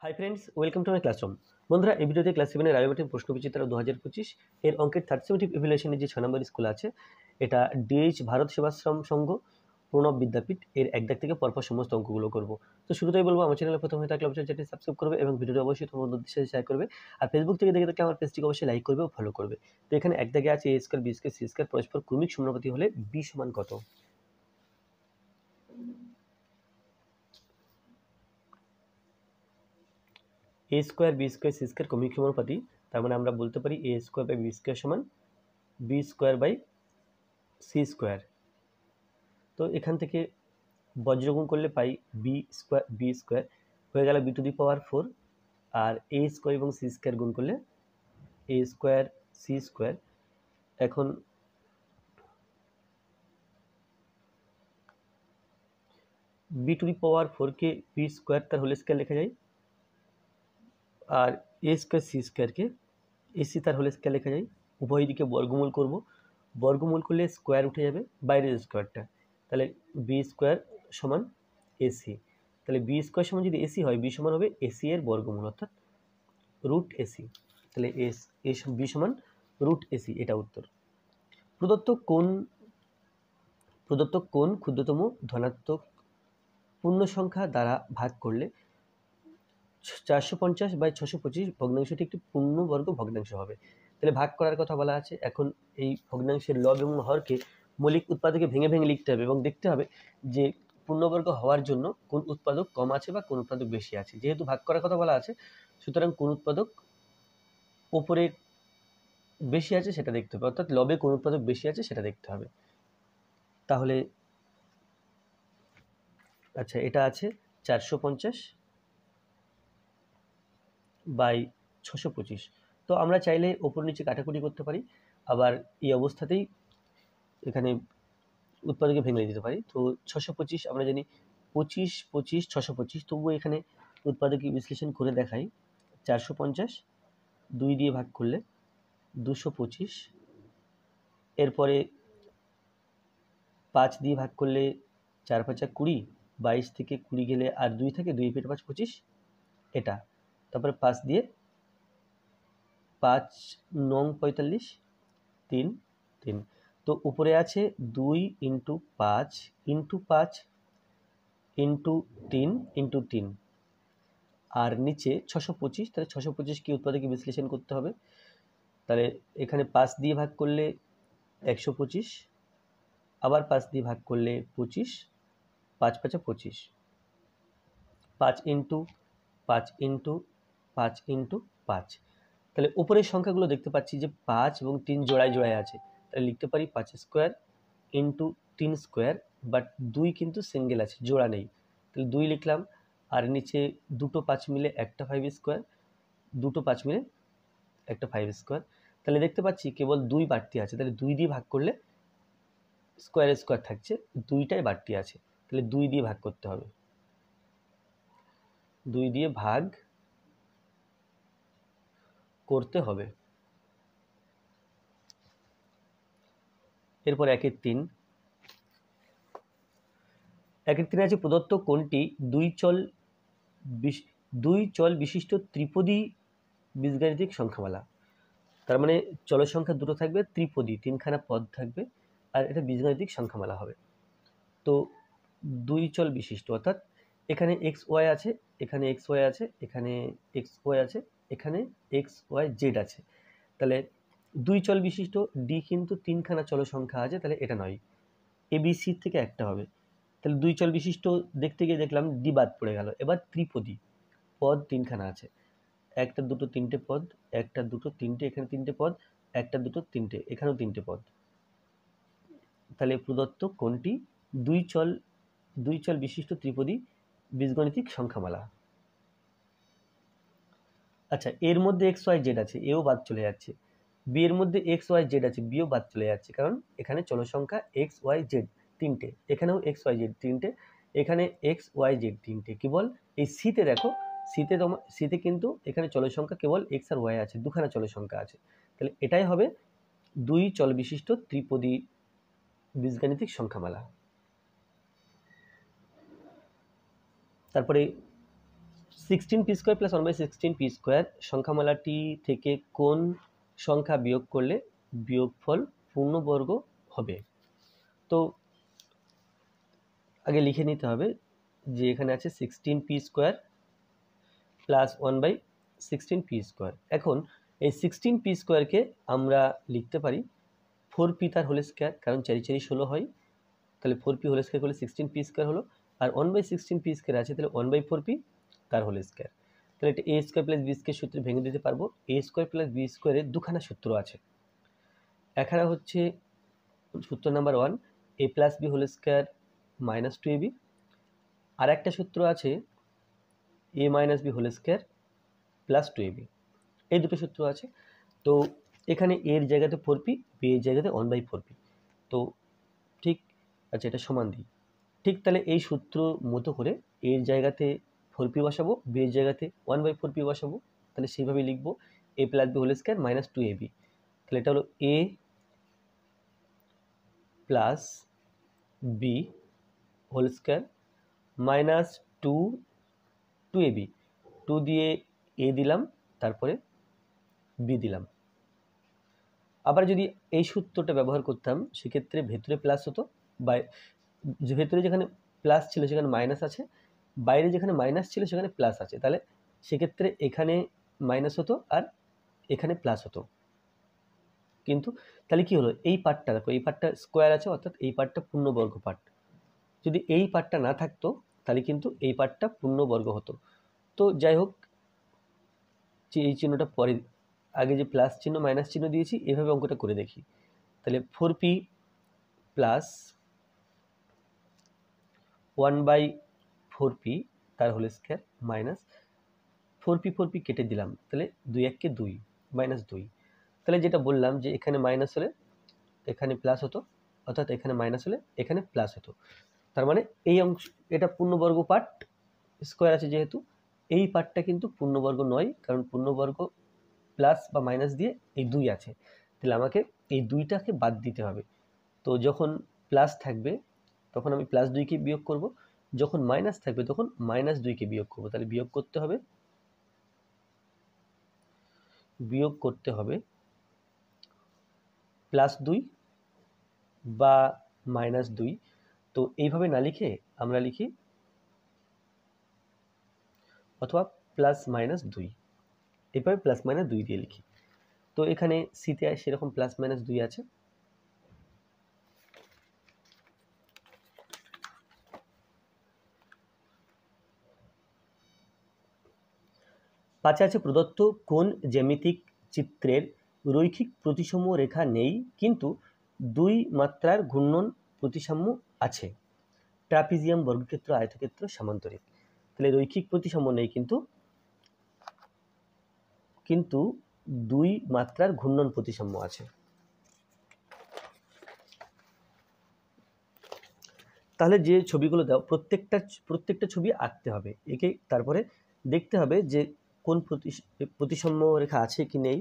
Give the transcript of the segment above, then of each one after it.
Hi friends, welcome to my classroom. বন্ধুরা, এই ভিডিওতে ক্লাস 7 এর আয়োবটের প্রশ্ন বিচিত্রা 2025 এর অঙ্কের থার্ড সেমেটিভ ইভ্যালুয়েশনের যে 6 নম্বর স্কুল আছে, এটা ডিএইচ ভারত সেবাশ্রম সংঘ প্রণব বিদ্যাপীঠ এর এক দাগ থেকে পরপর সমস্ত অঙ্কগুলো করব। তো শুরুতেই বলবো, আমার চ্যানেলে প্রথম হয়ে থাকলে অবশ্যই চ্যানেলটি সাবস্ক্রাইব করবে এবং ভিডিওটি অবশ্যই তোমার বন্ধুদের সাথে শেয়ার করবে। আর ফেসবুক থেকে দেখে থাকলে আমার পেজটিকে অবশ্যই লাইক করবে ও ফলো করবে। তো এখানে এক দাগে আছে A square B square C square পরস্পর ক্রমিক সমানুপাতি হলে বি সমান কত। A square B square C square ক্রমিক সমানুপাতি, তার মানে আমরা বলতে পারি A square by B square সমান B square by C square. তো এখান থেকে বজ্রগুণ করলে পাই বি স্কোয়ার হয়ে গেল বি টু দি পাওয়ার 4, আর এ স্কোয়ার এবং সি স্কোয়ার গুণ করলে এ স্কোয়ার সি স্কোয়ার। এখন বি টু দি পাওয়ার 4কে বি স্কোয়ার তার হোল স্কোয়ার লেখা যায়, আর এ স্কোয়ার সি স্কোয়ারকে এসি তার হোল স্কোয়ার লেখা যায়। উভয় দিকে বর্গমূল করব, বর্গমূল করলে স্কোয়ার উঠে যাবে বাইরের স্কোয়ারটা, তাহলে বি স্কোয়ার সমান এসি। তাহলে বি স্কোয়ার সমান যদি এসি হয়, বি সমান হবে এসি এর বর্গমূল অর্থাৎ রুট এসি। তাহলে বি সমান রুট এসি, এটা উত্তর। প্রদত্ত কোণ ক্ষুদ্রতম ধনাত্মক পূর্ণ সংখ্যা দ্বারা ভাগ করলে 450/625 ভগ্নাংশটি একটি পূর্ণবর্গ ভগ্নাংশ হবে। তাহলে ভাগ করার কথা বলা আছে। এখন এই ভগ্নাংশের লব এবং হরকে মৌলিক উৎপাদকে ভেঙে ভেঙে লিখতে হবে এবং দেখতে হবে যে পূর্ণবর্গ হওয়ার জন্য কোন উৎপাদক কম আছে বা কোন উৎপাদক বেশি আছে। যেহেতু ভাগ করার কথা বলা আছে, সুতরাং কোন উৎপাদক ওপরে বেশি আছে সেটা দেখতে হবে, অর্থাৎ লবে কোন উৎপাদক বেশি আছে সেটা দেখতে হবে। তাহলে আচ্ছা, এটা আছে 450/625। তো আমরা চাইলে ওপর নিচে কাটাকুটি করতে পারি, আবার এই অবস্থাতেই এখানে উৎপাদকে ভেঙে দিতে পারি। তো 625 আমরা জানি 25, 25, 625, তবুও এখানে উৎপাদকে বিশ্লেষণ করে দেখাই। 450 2 দিয়ে ভাগ করলে 225, এরপরে 5 দিয়ে ভাগ করলে 4 5 20, 22 থেকে 20 গেলে আর 2 থাকে, 2 পেটে 5 25, এটা। তারপরে 5 দিয়ে 5 9 45, 3 3। তো উপরে আছে 2 × 5 × 5 × 3 × 3, আর নিচে 625। তাহলে 625 কি উৎপাদকে বিশ্লেষণ করতে হবে। তাহলে এখানে 5 দিয়ে ভাগ করলে 125, আবার 5 দিয়ে ভাগ করলে 25, 5 5 25, 5 × 5 × 5 × 5। তাহলে উপরের সংখ্যাগুলো দেখতে পাচ্ছি যে 5 এবং 3 জোড়ায় জোড়ায় আছে, তাহলে লিখতে পারি 5 স্কোয়ার × 3 স্কোয়ার, বাট 2 কিন্তু সিঙ্গেল আছে, জোড়া নেই, তাহলে 2 লিখলাম। আর নিচে দুটো 5 মিলে একটা 5 স্কোয়ার, দুটো 5 মিলে একটা 5 স্কোয়ার। তাহলে দেখতে পাচ্ছি কেবল 2 বাড়তি আছে, তাহলে 2 দিয়ে ভাগ করলে স্কোয়ার স্কোয়ার থাকছে, 2টাই বাড়তি আছে, তাহলে 2 দিয়ে ভাগ করতে হবে। 2 দিয়ে ভাগ করতে হবে। এরপর 1 এর 3 আছে প্রদত্ত কোণটি দুই চল বিশিষ্ট ত্রিপদী বীজগাণিতিক সংখ্যামালা। তার মানে চল সংখ্যা দুটো থাকবে, ত্রিপদী 3খানা পদ থাকবে, আর এটা বীজগাণিতিক সংখ্যামালা হবে। তো 2 চল বিশিষ্ট অর্থাৎ এখানে এক্স ওয়াই আছে, এখানে এক্স ওয়াই আছে, এখানে এক্স ওয়াই আছে, এখানে এক্স ওয়াই জেড আছে। তাহলে 2 চল বিশিষ্ট ডি কিন্তু 3খানা চল সংখ্যা আছে, তাহলে এটা নয়, এবিসি থেকে একটা হবে। তাহলে 2 চল বিশিষ্ট দেখতে গিয়ে দেখলাম ডি বাদ পড়ে গেল। এবার ত্রিপদী পদ 3খানা আছে, একটা দুটো তিনটে পদ, একটা দুটো তিনটে, এখানে 3টে পদ, একটা দুটো তিনটে, এখানেও 3টে পদ। তাহলে প্রদত্ত কোনটি দুই চল বিশিষ্ট ত্রিপদী বীজগণিতিক সংখ্যামালা। আচ্ছা, এর মধ্যে এক্স ওয়াই জেড আছে, এও বাদ চলে যাচ্ছে। বি এর মধ্যে এক্স ওয়াই জেড আছে, বিও বাদ চলে যাচ্ছে, কারণ এখানে চল সংখ্যা এক্স ওয়াই জেড 3টে, এখানেও এক্স ওয়াই জেড 3টে, এখানে এক্স ওয়াই জেড 3টে। কেবল এই সিতে দেখো, সিতে কিন্তু এখানে চল সংখ্যা কেবল এক্স আর ওয়াই আছে, দুখানা চল সংখ্যা আছে। তাহলে এটাই হবে 2 চল বিশিষ্ট ত্রিপদী বীজগাণিতিক সংখ্যামালা। তারপরে 16 P square plus 1/16 P square সংখ্যামালাটি থেকে কোন সংখ্যা বিয়োগ করলে বিয়োগফল পূর্ণবর্গ হবে? তো আগে লিখে নিতে হবে যে এখানে আছে 16 P square plus 1/16 P square. এখন এই 16 পি স্কোয়ারকে আমরা লিখতে পারি 4 পি তার হোল স্কোয়ার, কারণ 4 4 16 হয়, তাহলে 4 পি হোল স্কোয়ার করলে 16 পি স্কোয়ার হলো, আর 1/16 পি স্কোয়ার আছে, তাহলে 1/4 পি তার হোল স্কোয়ার। তাহলে এটা A square plus B square সূত্রে ভেঙে দিতে পারবো। এ স্কোয়ার প্লাস বি স্কোয়ারের দুখানা সূত্র আছে। এখানে হচ্ছে সূত্র number 1 A plus B whole square minus 2ab, আর একটা সূত্র আছে A minus B whole square plus 2ab। এই দুটো সূত্র আছে। তো এখানে এর জায়গাতে 4p, বি এর জায়গাতে 1/4p। তো ঠিক আচ্ছা, এটা সমান দিই। ঠিক তাহলে এই সূত্র মতো করে এর জায়গাতে 4p বসাবো, বি এর জায়গাতে 1/4p বসাবো। তাহলে সেইভাবেই লিখবো A plus B whole square minus 2ab। তাহলে এটা হলো A plus B whole square minus 2ab। 2 দিয়ে এ দিলাম, তারপরে বি দিলাম। আবার যদি এই সূত্রটা ব্যবহার করতাম সেক্ষেত্রে ভেতরে প্লাস হতো, ভেতরে যেখানে প্লাস ছিল সেখানে মাইনাস আছে, বাইরে যেখানে মাইনাস ছিল সেখানে প্লাস আছে, তাহলে সেক্ষেত্রে এখানে মাইনাস হতো আর এখানে প্লাস হতো। কিন্তু তাহলে কি হলো, এই পার্টটা দেখো, এই পার্টটা স্কোয়ার আছে, অর্থাৎ এই পার্টটা পূর্ণবর্গ পার্ট। যদি এই পার্টটা না থাকতো তাহলে কিন্তু এই পার্টটা পূর্ণবর্গ হতো। তো যাই হোক, যে এই চিহ্নটা পরে, আগে যে প্লাস চিহ্ন মাইনাস চিহ্ন দিয়েছি, এভাবে অঙ্কটা করে দেখি। তাহলে 4p প্লাস 1/4p তার হোল স্কোয়ার মাইনাস 4p কেটে দিলাম, তাহলে 2 1 2 মাইনাস 2। তাহলে যেটা বললাম যে এখানে মাইনাস হলে এখানে প্লাস হতো, অর্থাৎ এখানে মাইনাস হলে এখানে প্লাস হতো। তার মানে এই অংশ, এটা পূর্ণবর্গ পার্ট, স্কোয়ার আছে যেহেতু, এই পার্টটা কিন্তু পূর্ণবর্গ নয়, কারণ পূর্ণবর্গ প্লাস বা মাইনাস দিয়ে এই 2 আছে। তাহলে আমাকে এই 2টাকে বাদ দিতে হবে। তো যখন প্লাস থাকবে তখন আমি প্লাস 2কে বিয়োগ করব, যখন মাইনাস থাকবে তখন মাইনাস 2কে বিয়োগ করব। তাহলে বিয়োগ করতে হবে প্লাস 2 বা মাইনাস 2। তো এইভাবে না লিখে আমরা লিখি অথবা প্লাস মাইনাস 2, এইভাবে প্লাস মাইনাস 2 দিয়ে লিখি। তো এখানে সিতে সেরকম প্লাস মাইনাস 2 আছে। পাঁচে আছে প্রদত্ত কোন জ্যামিতিক চিত্রের রৈখিক প্রতিসম রেখা নেই কিন্তু 2 মাত্রার ঘূর্ণন প্রতিসাম্য আছে? ট্রাপিজিয়াম, বর্গক্ষেত্র, আয়তক্ষেত্র, সামান্তরিক। তাহলে রৈখিক প্রতিসম নেই কিন্তু 2 মাত্রার ঘূর্ণন প্রতিসাম্য আছে। তাহলে যে ছবিগুলো দাও প্রত্যেকটা ছবি আঁকতে হবে, একে তারপরে দেখতে হবে যে কোন প্রতিসাম্য রেখা আছে কি নেই।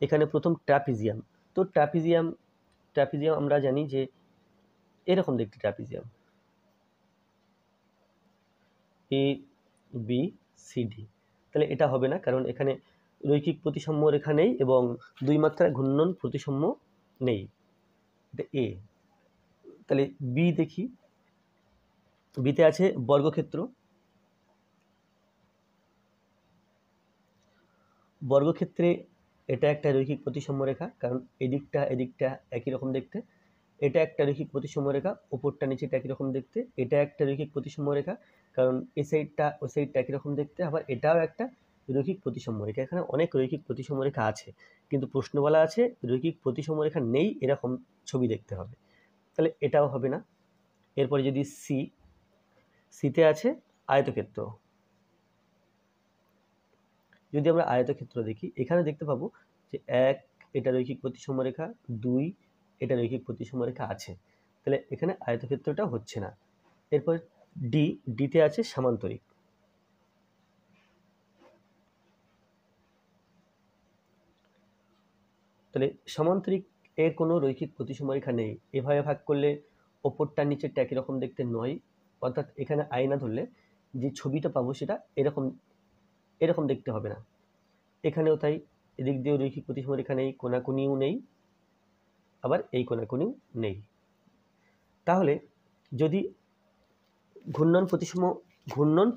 এখানে প্রথম ট্রাপিজিয়াম। তো ট্রাপিজিয়াম আমরা জানি যে এরকম দেখতে trapezium, A B C D. তাহলে এটা হবে না, কারণ এখানে রৈখিক প্রতিসাম্য রেখা নেই এবং 2 মাত্রার ঘূর্ণন প্রতিসাম্য নেই। এটা এ। তাহলে বি দেখি, বিতে আছে বর্গক্ষেত্র। বর্গক্ষেত্রে এটা একটা রৈখিক প্রতিসাম্য রেখা, কারণ এদিকটা একই রকম দেখতে। এটা একটা রৈখিক প্রতিসাম্য রেখা, উপরটা নিচেটা একই রকম দেখতে। এটা একটা রৈখিক প্রতিসাম্য রেখা, কারণ এই সাইডটা ওই সাইডটা একই রকম দেখতে। আবার এটাও একটা রৈখিক প্রতিসাম্য রেখা। এখানে অনেক রৈখিক প্রতিসাম্য রেখা আছে, কিন্তু প্রশ্ন বলা আছে রৈখিক প্রতিসাম্য রেখা নেই এরকম ছবি দেখতে হবে, তাহলে এটাও হবে না। এরপরে যদি সিতে আছে আয়তক্ষেত্র। যদি আমরা আয়তক্ষেত্র দেখি, এখানে দেখতে পাবো যে 1 এটা রৈখিক প্রতিসাম্য রেখা, 2 এটা রৈখিক প্রতিসাম্য রেখা আছে, তাহলে এখানে আয়তক্ষেত্রটা হচ্ছে না। এরপর ডিতে আছে সামান্তরিক। তাহলে সামান্তরিক এর কোনো রৈখিক প্রতিসাম্য রেখা নেই। এভাবে ভাগ করলে ওপরটা নিচেরটা একই রকম দেখতে নয়, অর্থাৎ এখানে আয়না ধরলে যে ছবিটা পাবো সেটা এরকম এরকম দেখতে হবে না, এখানেও তাই, এদিক দিয়েও রৈখিক প্রতিসম রেখা নেই, কোনাকুনিও নেই, আবার এই কোনাকুনিও নেই। তাহলে যদি ঘূর্ণন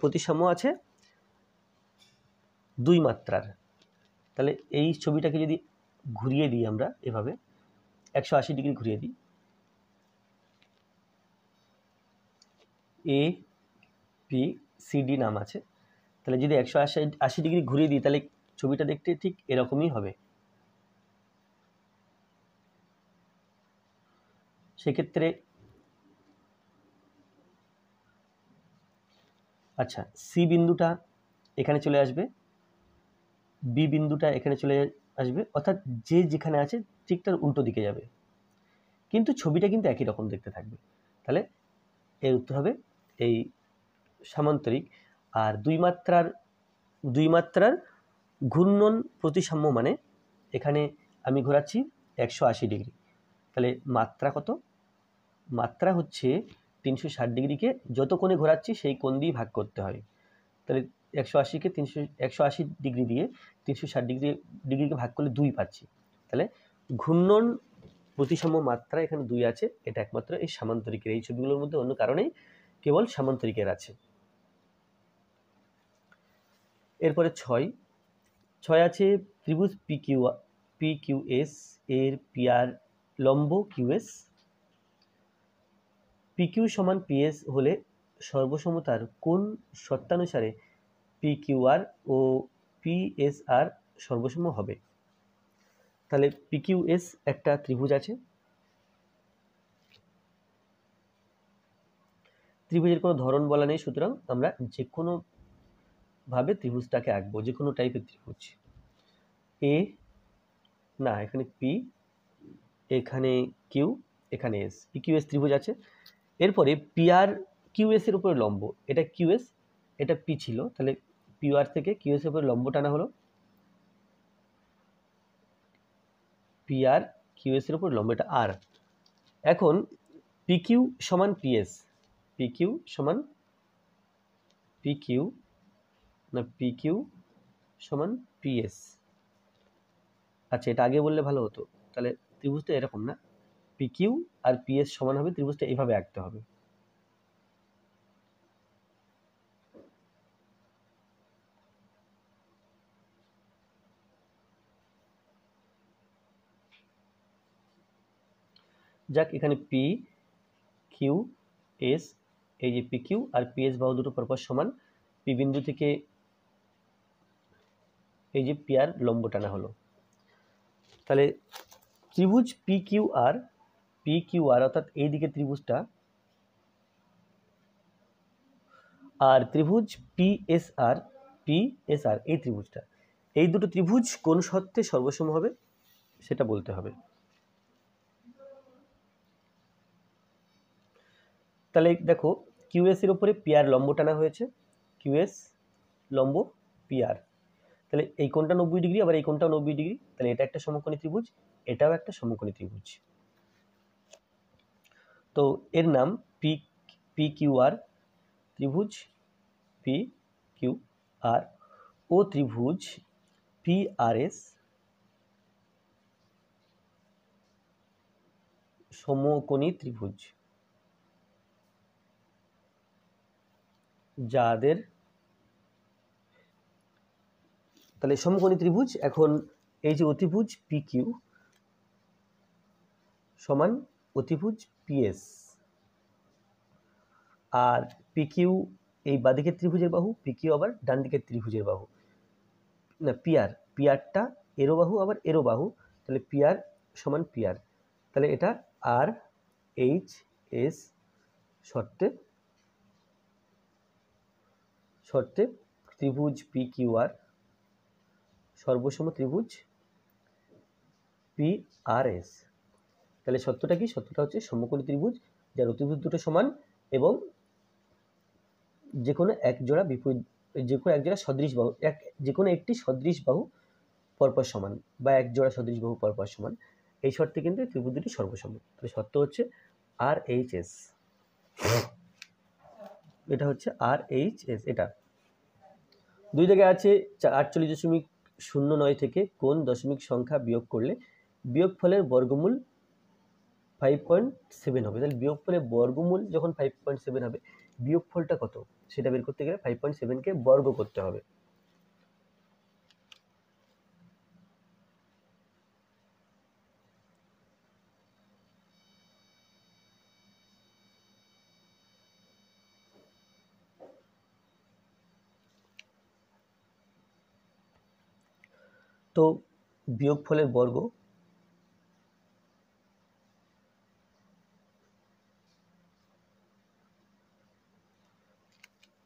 প্রতিসম আছে 2 মাত্রার, তাহলে এই ছবিটাকে যদি ঘুরিয়ে দিই আমরা এভাবে 180 ডিগ্রি ঘুরিয়ে দিই, এ পি সি ডি নাম আছে, তাহলে যদি 180 ডিগ্রি ঘুরিয়ে দিই তাহলে ছবিটা দেখতে ঠিক এরকমই হবে। সেক্ষেত্রে আচ্ছা, সি বিন্দুটা এখানে চলে আসবে, বি বিন্দুটা এখানে চলে আসবে, অর্থাৎ যে যেখানে আছে ঠিক তার উল্টো দিকে যাবে, কিন্তু ছবিটা কিন্তু একই রকম দেখতে থাকবে। তাহলে এর উত্তর হবে এই সামান্তরিক। আর 2 মাত্রার ঘূর্ণন প্রতিসাম্য মানে এখানে আমি ঘোরাচ্ছি 180 ডিগ্রি, তাহলে মাত্রা কত? মাত্রা হচ্ছে 360 ডিগ্রিকে যত কোণে ঘোরাচ্ছি সেই কোণ দিয়ে ভাগ করতে হয়। তাহলে 180কে 180 ডিগ্রি দিয়ে 360 ডিগ্রিকে ভাগ করলে 2 পাচ্ছি। তাহলে ঘূর্ণন প্রতিসাম্য মাত্রা এখানে 2 আছে, এটা একমাত্র এই সামান্তরিকের, এই ছবিগুলোর মধ্যে অন্য কারণেই কেবল সামান্তরিকের আছে। এরপরে 6 আছে ত্রিভুজ PQS এর PR লম্ব QS, PQ সমান PS হলে সর্বসমতার কোন শর্তানুসারে PQR ও PSR সর্বসম হবে? তাহলে PQS একটা ত্রিভুজ আছে, ত্রিভুজের কোনো ধরন বলা নেই, সুতরাং আমরা যে কোনো ভাবে ত্রিভুজটাকে আঁকবো, যে কোনো টাইপের ত্রিভুজ। এ না, এখানে পি, এখানে কিউ, এখানে এস, PQS ত্রিভুজ আছে। এরপরে PR QS এর উপরে লম্ব, এটা QS, এটা P ছিল, তাহলে PR থেকে QS এর উপরে লম্ব টানা হলো, PR QS এর উপর লম্ব, এটা R। এখন PQ সমান PS, PQ সমান PQ সমান PS। আচ্ছা, এটা আগে বললে ভালো হতো, তাহলে ত্রিভুজটা এরকম না, PQ আর PS সমান হবে, ত্রিভুজটা এইভাবে আঁকতে হবে। যাক, এখানে PQS, এই যে PQ আর PS বাহু দুটো পরপর সমান, P বিন্দু থেকে এই যে PR লম্ব টানা হলো। তাহলে ত্রিভুজ PQR অর্থাৎ এই দিকে ত্রিভুজটা, আর ত্রিভুজ PSR এই ত্রিভুজটা, এই দুটো ত্রিভুজ কোন শর্তে সর্বসম হবে সেটা বলতে হবে। তাহলে দেখো, QS এর উপরে PR লম্ব টানা হয়েছে, QS লম্ব PR, তাহলে এই কোণটা 90 ডিগ্রি, আবার এই কোণটাও 90 ডিগ্রি, তাহলে এটা একটা সমকোণী ত্রিভুজ, এটাও একটা সমকোণী ত্রিভুজ। তো এর নাম PQR ত্রিভুজ, PQR ও ত্রিভুজ PRS সমকোণী ত্রিভুজ, যাদের, তাহলে সমকোণী ত্রিভুজ, এখন এই যে অতিভুজ PQ সমান অতিভুজ PS, আর PQ এই বাঁদিকের ত্রিভুজের বাহু, PQ আবার ডান দিকের ত্রিভুজের বাহু, না PRটা এরও বাহু আবার এরও বাহু, তাহলে PR সমান PR, তাহলে এটা RHS শর্তে ত্রিভুজ PQR সর্বসম ত্রিভুজ PRS। তাহলে সত্যটা কি? সত্যটা হচ্ছে সমকোণী ত্রিভুজ যার অতিভুজ দুটো সমান এবং যে কোনো এক জোড়া সদৃশ বাহু, যে কোনো একটি সদৃশ বাহু পরপর সমান, বা এক জোড়া সদৃশ বাহু পরপর সমান, এই শর্তে কিন্তু ত্রিভুজ দুটি সর্বসম। তাহলে শর্ত হচ্ছে RHS, এটা হচ্ছে RHS। এটা দুই দাগে আছে 48.09 থেকে কোন দশমিক সংখ্যা বিয়োগ করলে বিয়োগফলের বর্গমূল 5.7 হবে। তাহলে বিয়োগফলের বর্গমূল যখন 5.7 হবে, বিয়োগফলটা কত সেটা বের করতে গেলে 5.7 কে বর্গ করতে হবে। তো বিয়োগফলের বর্গ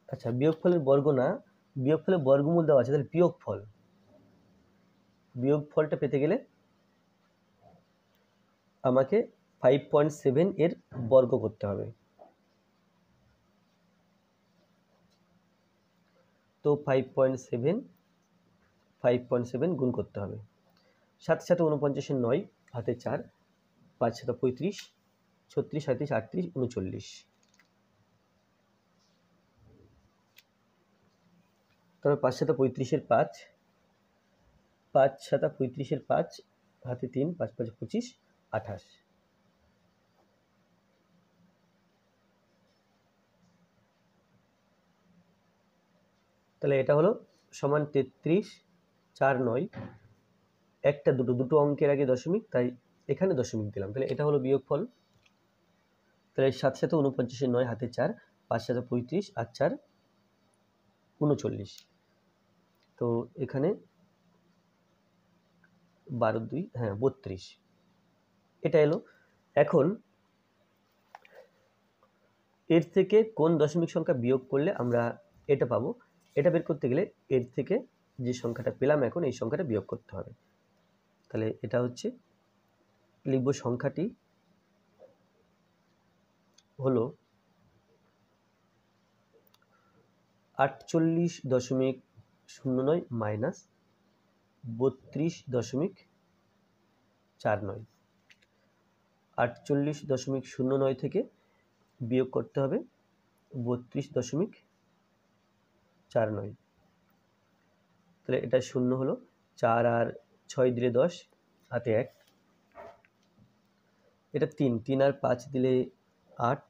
আচ্ছা, বিয়োগফলের বর্গ না, বিয়োগফলের বর্গমূল দেওয়া আছে, তাহলে বিয়োগফলটা পেতে গেলে আমাকে 5.7 এর বর্গ করতে হবে। তো 5.7 গুণ করতে হবে। 7 7 49 9 হাতে 4, 5 7 35, 36 37 38 39। তবে 5 7 35 5, 5 7 35 5 হাতে 3, 5 5 25 28। তাহলে এটা হলো সমান 33 4 9, একটা দুটো অঙ্কের আগে দশমিক, তাই এখানে দশমিক দিলাম। তাহলে এটা হলো বিয়োগফল। তাহলে 7 7 49 9 হাতে 4, 5 7 35 আর 4 39। তো এখানে 12 2 হ্যাঁ 32, এটা এলো। এখন এর থেকে কোন দশমিক সংখ্যা বিয়োগ করলে আমরা এটা পাবো, এটা বের করতে গেলে এর থেকে যে সংখ্যাটা পেলাম এখন এই সংখ্যাটা বিয়োগ করতে হবে। তাহলে এটা হচ্ছে, লিখব সংখ্যাটি হলো 48.09 মাইনাস 32.49। 48.09 থেকে বিয়োগ করতে হবে 32.49। তাহলে এটা শূন্য হলো, 4 আর 6 দিলে 10, হাতে 1, এটা 3 3 আর 5 দিলে 8,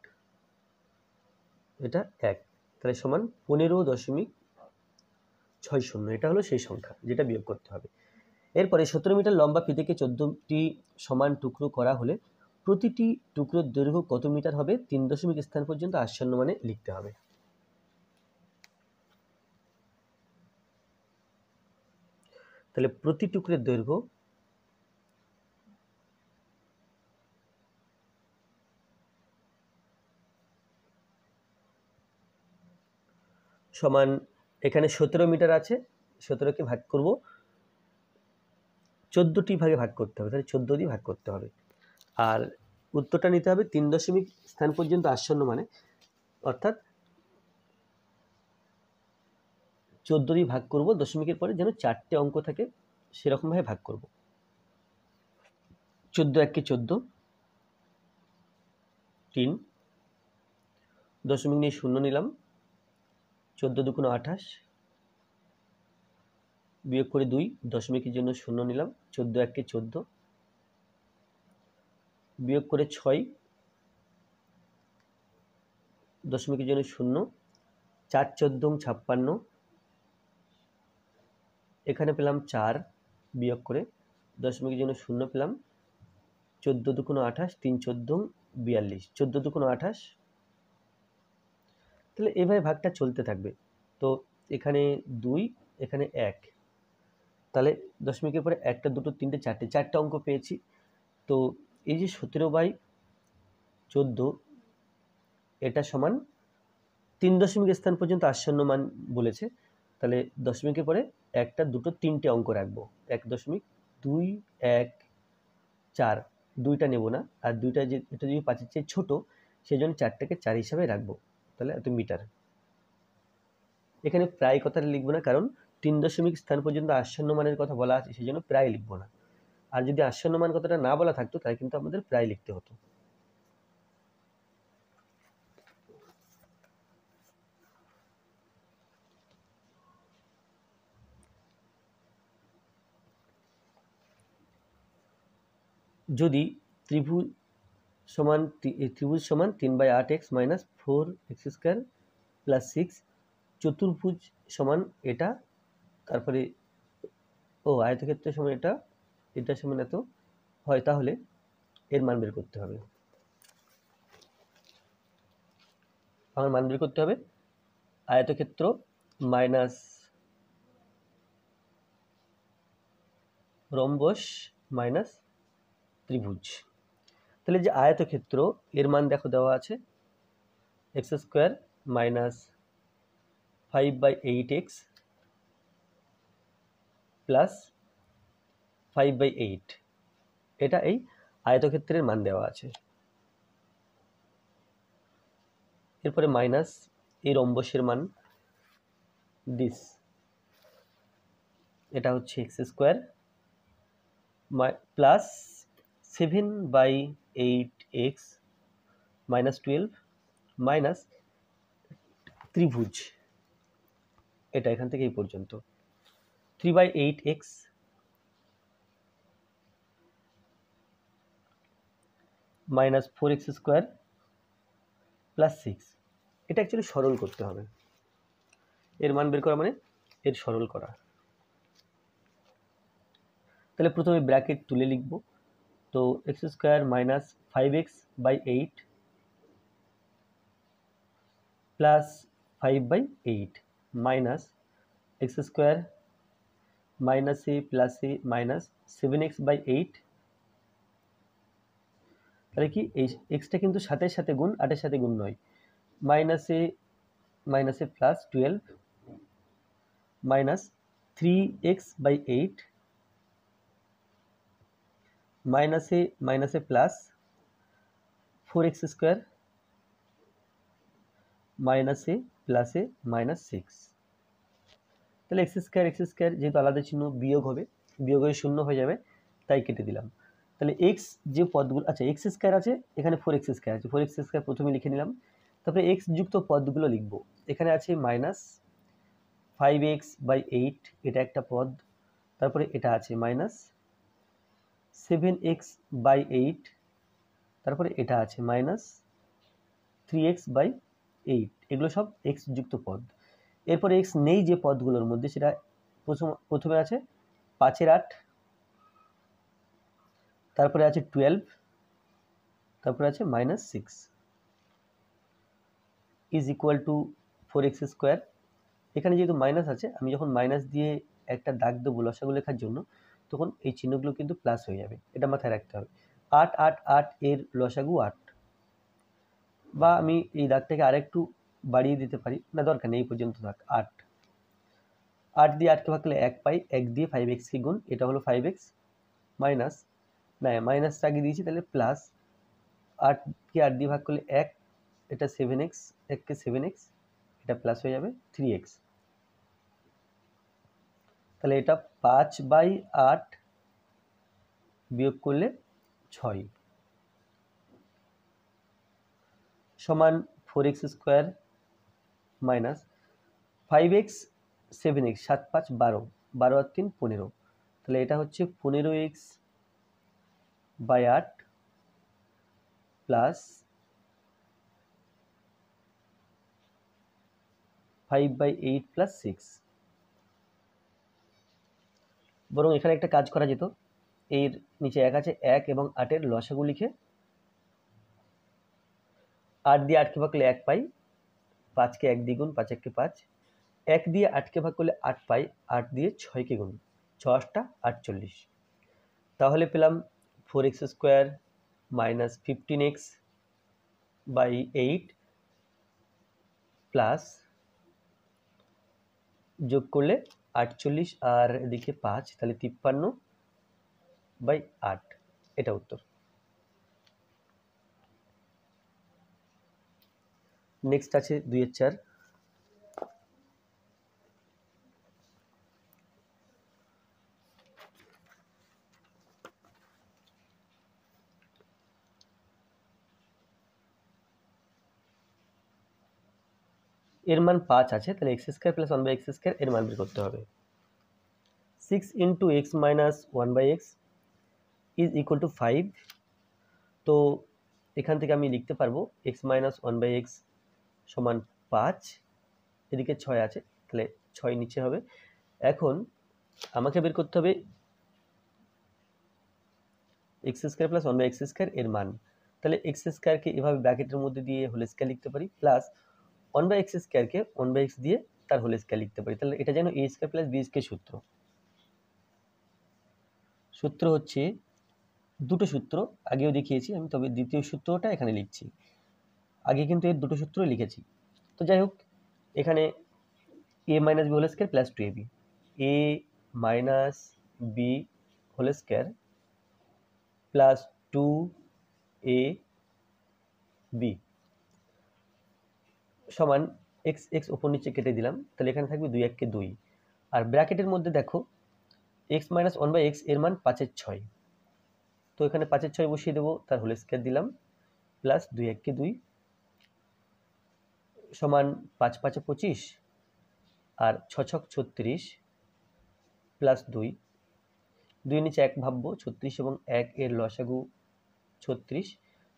এটা 1। তাহলে সমান 15.60। এটা হলো সেই সংখ্যা যেটা বিয়োগ করতে হবে। এরপরে 17 মিটার লম্বা ফিতেকে 14টি সমান টুকরো করা হলে প্রতিটি টুকরোর দৈর্ঘ্য কত মিটার হবে 3 দশমিক স্থান পর্যন্ত আসন্ন মানে লিখতে হবে। তাহলে প্রতি টুকরোর দৈর্ঘ্য সমান, এখানে 17 মিটার আছে, 17কে ভাগ করব 14টি ভাগে ভাগ করতে হবে, তাহলে 14 দিয়ে ভাগ করতে হবে। আর উত্তরটা নিতে হবে 3 দশমিক স্থান পর্যন্ত আসন্ন মানে, অর্থাৎ 14 দিয়ে ভাগ করব, দশমিকের পরে যেন 4টে অঙ্ক থাকে সেরকমভাবে ভাগ করব। 14 1 কে 14, 3 দশমিক নিয়ে শূন্য নিলাম, 14 2 28, বিয়োগ করে 2 দশমিকের জন্য শূন্য নিলাম, 14 1 কে 14, বিয়োগ করে 6 দশমিকের জন্য শূন্য, 4 14 56, এখানে পেলাম 4, বিয়োগ করে দশমিকের জন্য শূন্য পেলাম, 14 2 28, 3 14 42, 14 2 28। তাহলে এভাবে ভাগটা চলতে থাকবে। তো এখানে 2, এখানে 1, তাহলে দশমিকের পরে 1টা 2টো 3টে 4টে অঙ্ক পেয়েছি। তো এই যে 17/14 এটা সমান 3 দশমিক স্থান পর্যন্ত আসন্ন মান বলেছে, তাহলে দশমিকের পরে 1টা 2টো 3টে অঙ্ক রাখবো, 1.2 1 4, 2টা নেব না, আর 2টা যে এটা যদি 5-এর চেয়ে ছোট সেই জন্য 4টাকে 4 হিসাবে রাখবো। তাহলে এত মিটার। এখানে প্রায় কথাটা লিখবো না, কারণ 3 দশমিক স্থান পর্যন্ত আসন্ন মানের কথা বলা আছে, সেই জন্য প্রায় লিখবো না। আর যদি আসন্ন মান কথাটা না বলা থাকতো তাহলে কিন্তু আমাদের প্রায় লিখতে হতো। যদি ত্রিভুজ সমান 3/8x মাইনাস 4x² প্লাস 6, চতুর্ভুজ সমান এটা, তারপরে আয়তক্ষেত্র সমান এটা সমান এত হয়, তাহলে এর মান বের করতে হবে। আমার মান বের করতে হবে আয়তক্ষেত্র মাইনাস রম্বস মাইনাস ত্রিভুজ। তাহলে যে আয়তক্ষেত্র এর মান দেখো দেওয়া আছে x² মাইনাস 5/8x প্লাস 5/8, এটা এই আয়তক্ষেত্রের মান দেওয়া আছে। এরপরে মাইনাস এই রম্বসের মান দিস, এটা হচ্ছে x² plus 7/8x minus 12 minus ত্রিভুজ, এটা এখান থেকে এই পর্যন্ত 3/8x মাইনাস 4x² প্লাস 6, এটা অ্যাকচুয়ালি সরল করতে হবে। এর মান বের করা মানে এর সরল করা। তাহলে প্রথমে ব্র্যাকেট তুলে লিখব, তো x² minus 5x/8 plus 5/8 minus x² minus a plus a minus 7x/8, তাহলে কি এই এক্সটা কিন্তু 7-এর সাথে গুণ, 8-এর সাথে গুণ নয়, minus a plus 12 minus 3x/8 minus a plus 4x² minus a plus a minus 6। তাহলে x² যেহেতু আলাদা চিহ্ন বিয়োগ হবে, বিয়োগ হয়ে শূন্য হয়ে যাবে, তাই কেটে দিলাম। তাহলে এক্স যে পদগুলো, আচ্ছা x² আছে, এখানে 4x² আছে, 4x² প্রথমে লিখে নিলাম। তারপরে এক্স যুক্ত পদগুলো লিখব। এখানে আছে মাইনাস 5x/8, এটা একটা পদ। তারপরে এটা আছে মাইনাস 7x/8, তারপরে এটা আছে মাইনাস 3x/8, এগুলো সব এক্স যুক্ত পদ। এরপরে এক্স নেই যে পদগুলোর মধ্যে, সেটা প্রথমে আছে 5/8, তারপরে আছে 12, তারপরে আছে minus 6 is equal to 4x²। এখানে যেহেতু মাইনাস আছে, আমি যখন মাইনাস দিয়ে একটা দাগ দেবো লসাগু লেখার জন্য, তখন এই চিহ্নগুলো কিন্তু প্লাস হয়ে যাবে, এটা মাথায় রাখতে হবে। 8 8 8 এর লসাগু 8, বা আমি এই দাগটাকে আরেকটু বাড়িয়ে দিতে পারি, না দরকার নেই, এই পর্যন্ত থাক। 8 8 দিয়ে 8কে ভাগ করলে 1 পাই, 1 দিয়ে 5x কে গুণ, এটা হলো 5x মাইনাস, না মাইনাসটা আগে দিয়েছি, তাহলে প্লাস 8কে 8 দিয়ে ভাগ করলে 1, এটা 7x, 1কে 7x, এটা প্লাস হয়ে যাবে 3x। তাহলে এটা 5/8 বিয়োগ করলে 6 সমান 4x² মাইনাস 5x 7x, 7 5 12, 12 আর 3 15, তাহলে এটা হচ্ছে 15x/8 প্লাস 5/8 প্লাস 6। বরং এখানে একটা কাজ করা যেত, এর নিচে 1 আছে, 1 এবং 8-এর লসাগু লিখে 8 দিয়ে 8কে ভাগ করলে 1 পাই, 5কে 1 দিয়ে গুণ, 5 1কে 5, 1 দিয়ে 8কে ভাগ করলে 8 পাই, 8 দিয়ে 6কে গুণ, 6 8 48। তাহলে পেলাম 4x² মাইনাস 15x/8 প্লাস, যোগ করলে 48 আর এদিকে 5, তাহলে 53/8, এটা উত্তর। নেক্সট আছে 2 এর 4। এর মান 5 আছে, তাহলে x² প্লাস 1/x² এর মান বের করতে হবে। 6 × x - 1/x is equal to 5। তো এখান থেকে আমি লিখতে পারবো x মাইনাস 1/x সমান 5, এদিকে 6 আছে, তাহলে 6 নিচে হবে। এখন আমাকে বের করতে হবে x square plus 1/x square এর মান। তাহলে x স্কয়ারকে এভাবে ব্র্যাকেটের মধ্যে দিয়ে হোল স্কয়ার লিখতে পারি, প্লাস 1/x স্কয়ারকে 1/x দিয়ে তার হোল স্কয়ার লিখতে পারি। তাহলে এটা যেন a square plus b square সূত্র হচ্ছে দুটো সূত্র আগেও দেখিয়েছি আমি, তবে দ্বিতীয় সূত্রটা এখানে লিখছি। আগে কিন্তু এর দুটো সূত্র লিখেছি। তো যাই হোক, এখানে a minus B whole square plus 2ab, a minus B whole square plus 2ab সমান x, x উপর নিচে কেটে দিলাম, তাহলে এখানে থাকবে 2 1 কে 2। আর ব্র্যাকেটের মধ্যে দেখো x মাইনাস 1/x এর মান 5 এর 6, তো এখানে 5 এর 6 বসিয়ে দেবো, তার হোল স্কয়ার দিলাম, প্লাস 2 1 কে 2 সমান 5 5 25 আর 6 6 36 প্লাস 2, 2 নিচে 1 ভাববো, 36 এবং 1 এর লসাগু 36,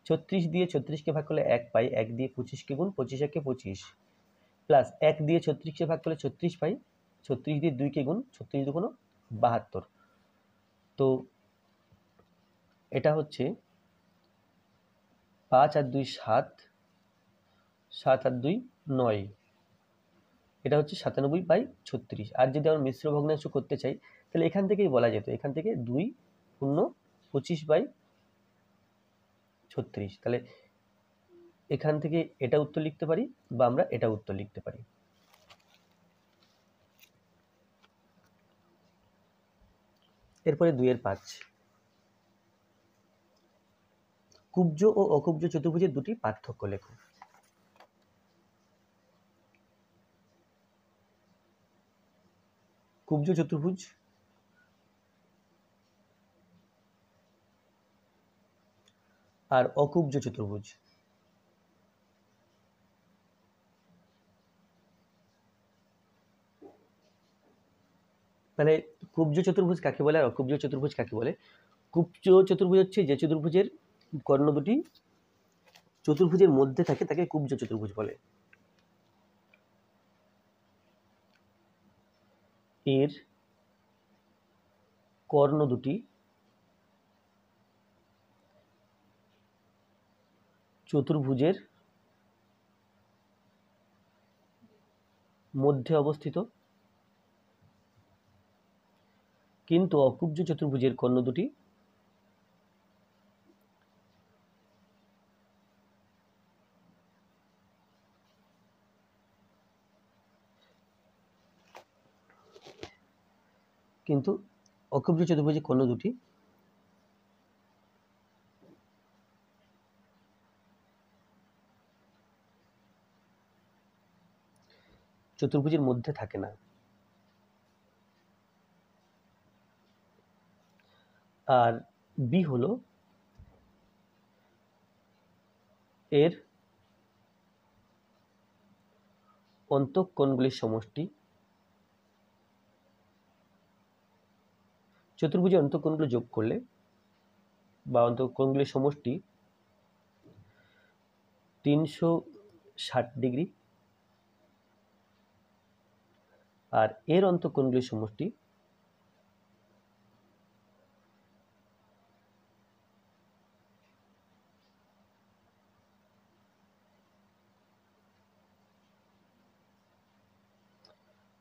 36 দিয়ে 36 কে ভাগ করলে 1 পাই, 1 দিয়ে 25 কে গুণ, 25 1 কে 25, প্লাস 1 দিয়ে 36 কে ভাগ করলে 36 পাই, 36 দিয়ে 2 কে গুণ, 36 দুগুণ 72। তো এটা হচ্ছে 5 আর 2 7, 7 আর 2 9, এটা হচ্ছে 97/36। আর যদি আমরা মিশ্র ভগ্নাংশ করতে চাই তাহলে এখান থেকেই বলা যেত, এখান থেকে 2 পূর্ণ 25/36, তাহলে এখান থেকে এটা উত্তর লিখতে পারি বা আমরা এটা উত্তর লিখতে পারি। এরপরে 2 এর 5, কুব্জ ও অকুব্জ চতুর্ভুজের দুটি পার্থক্য লেখো। কুব্জ চতুর্ভুজ আর অকুব্জ চতুর্ভুজ। মানে কুব্জ চতুর্ভুজ কাকে বলে আর অকুব্জ চতুর্ভুজ কাকে বলে? কুব্জ চতুর্ভুজ হচ্ছে যে চতুর্ভুজের কর্ণ দুটি চতুর্ভুজের মধ্যে থাকে তাকে কুব্জ চতুর্ভুজ বলে। এর কর্ণ দুটি চতুর্ভুজের মধ্যে অবস্থিত, কিন্তু অকুব্জ চতুর্ভুজের কর্ণ দুটি কিন্তু অকুব্জ চতুর্ভুজের কর্ণ দুটি চতুর্ভুজের মধ্যে থাকে না। আর বি হলো এর অন্তঃকোণগুলির সমষ্টি। চতুর্ভুজের অন্তঃকোণগুলো যোগ করলে বা অন্তঃকোণগুলির সমষ্টি 360 ডিগ্রি, আর এর অন্তঃকোণগুলির সমষ্টি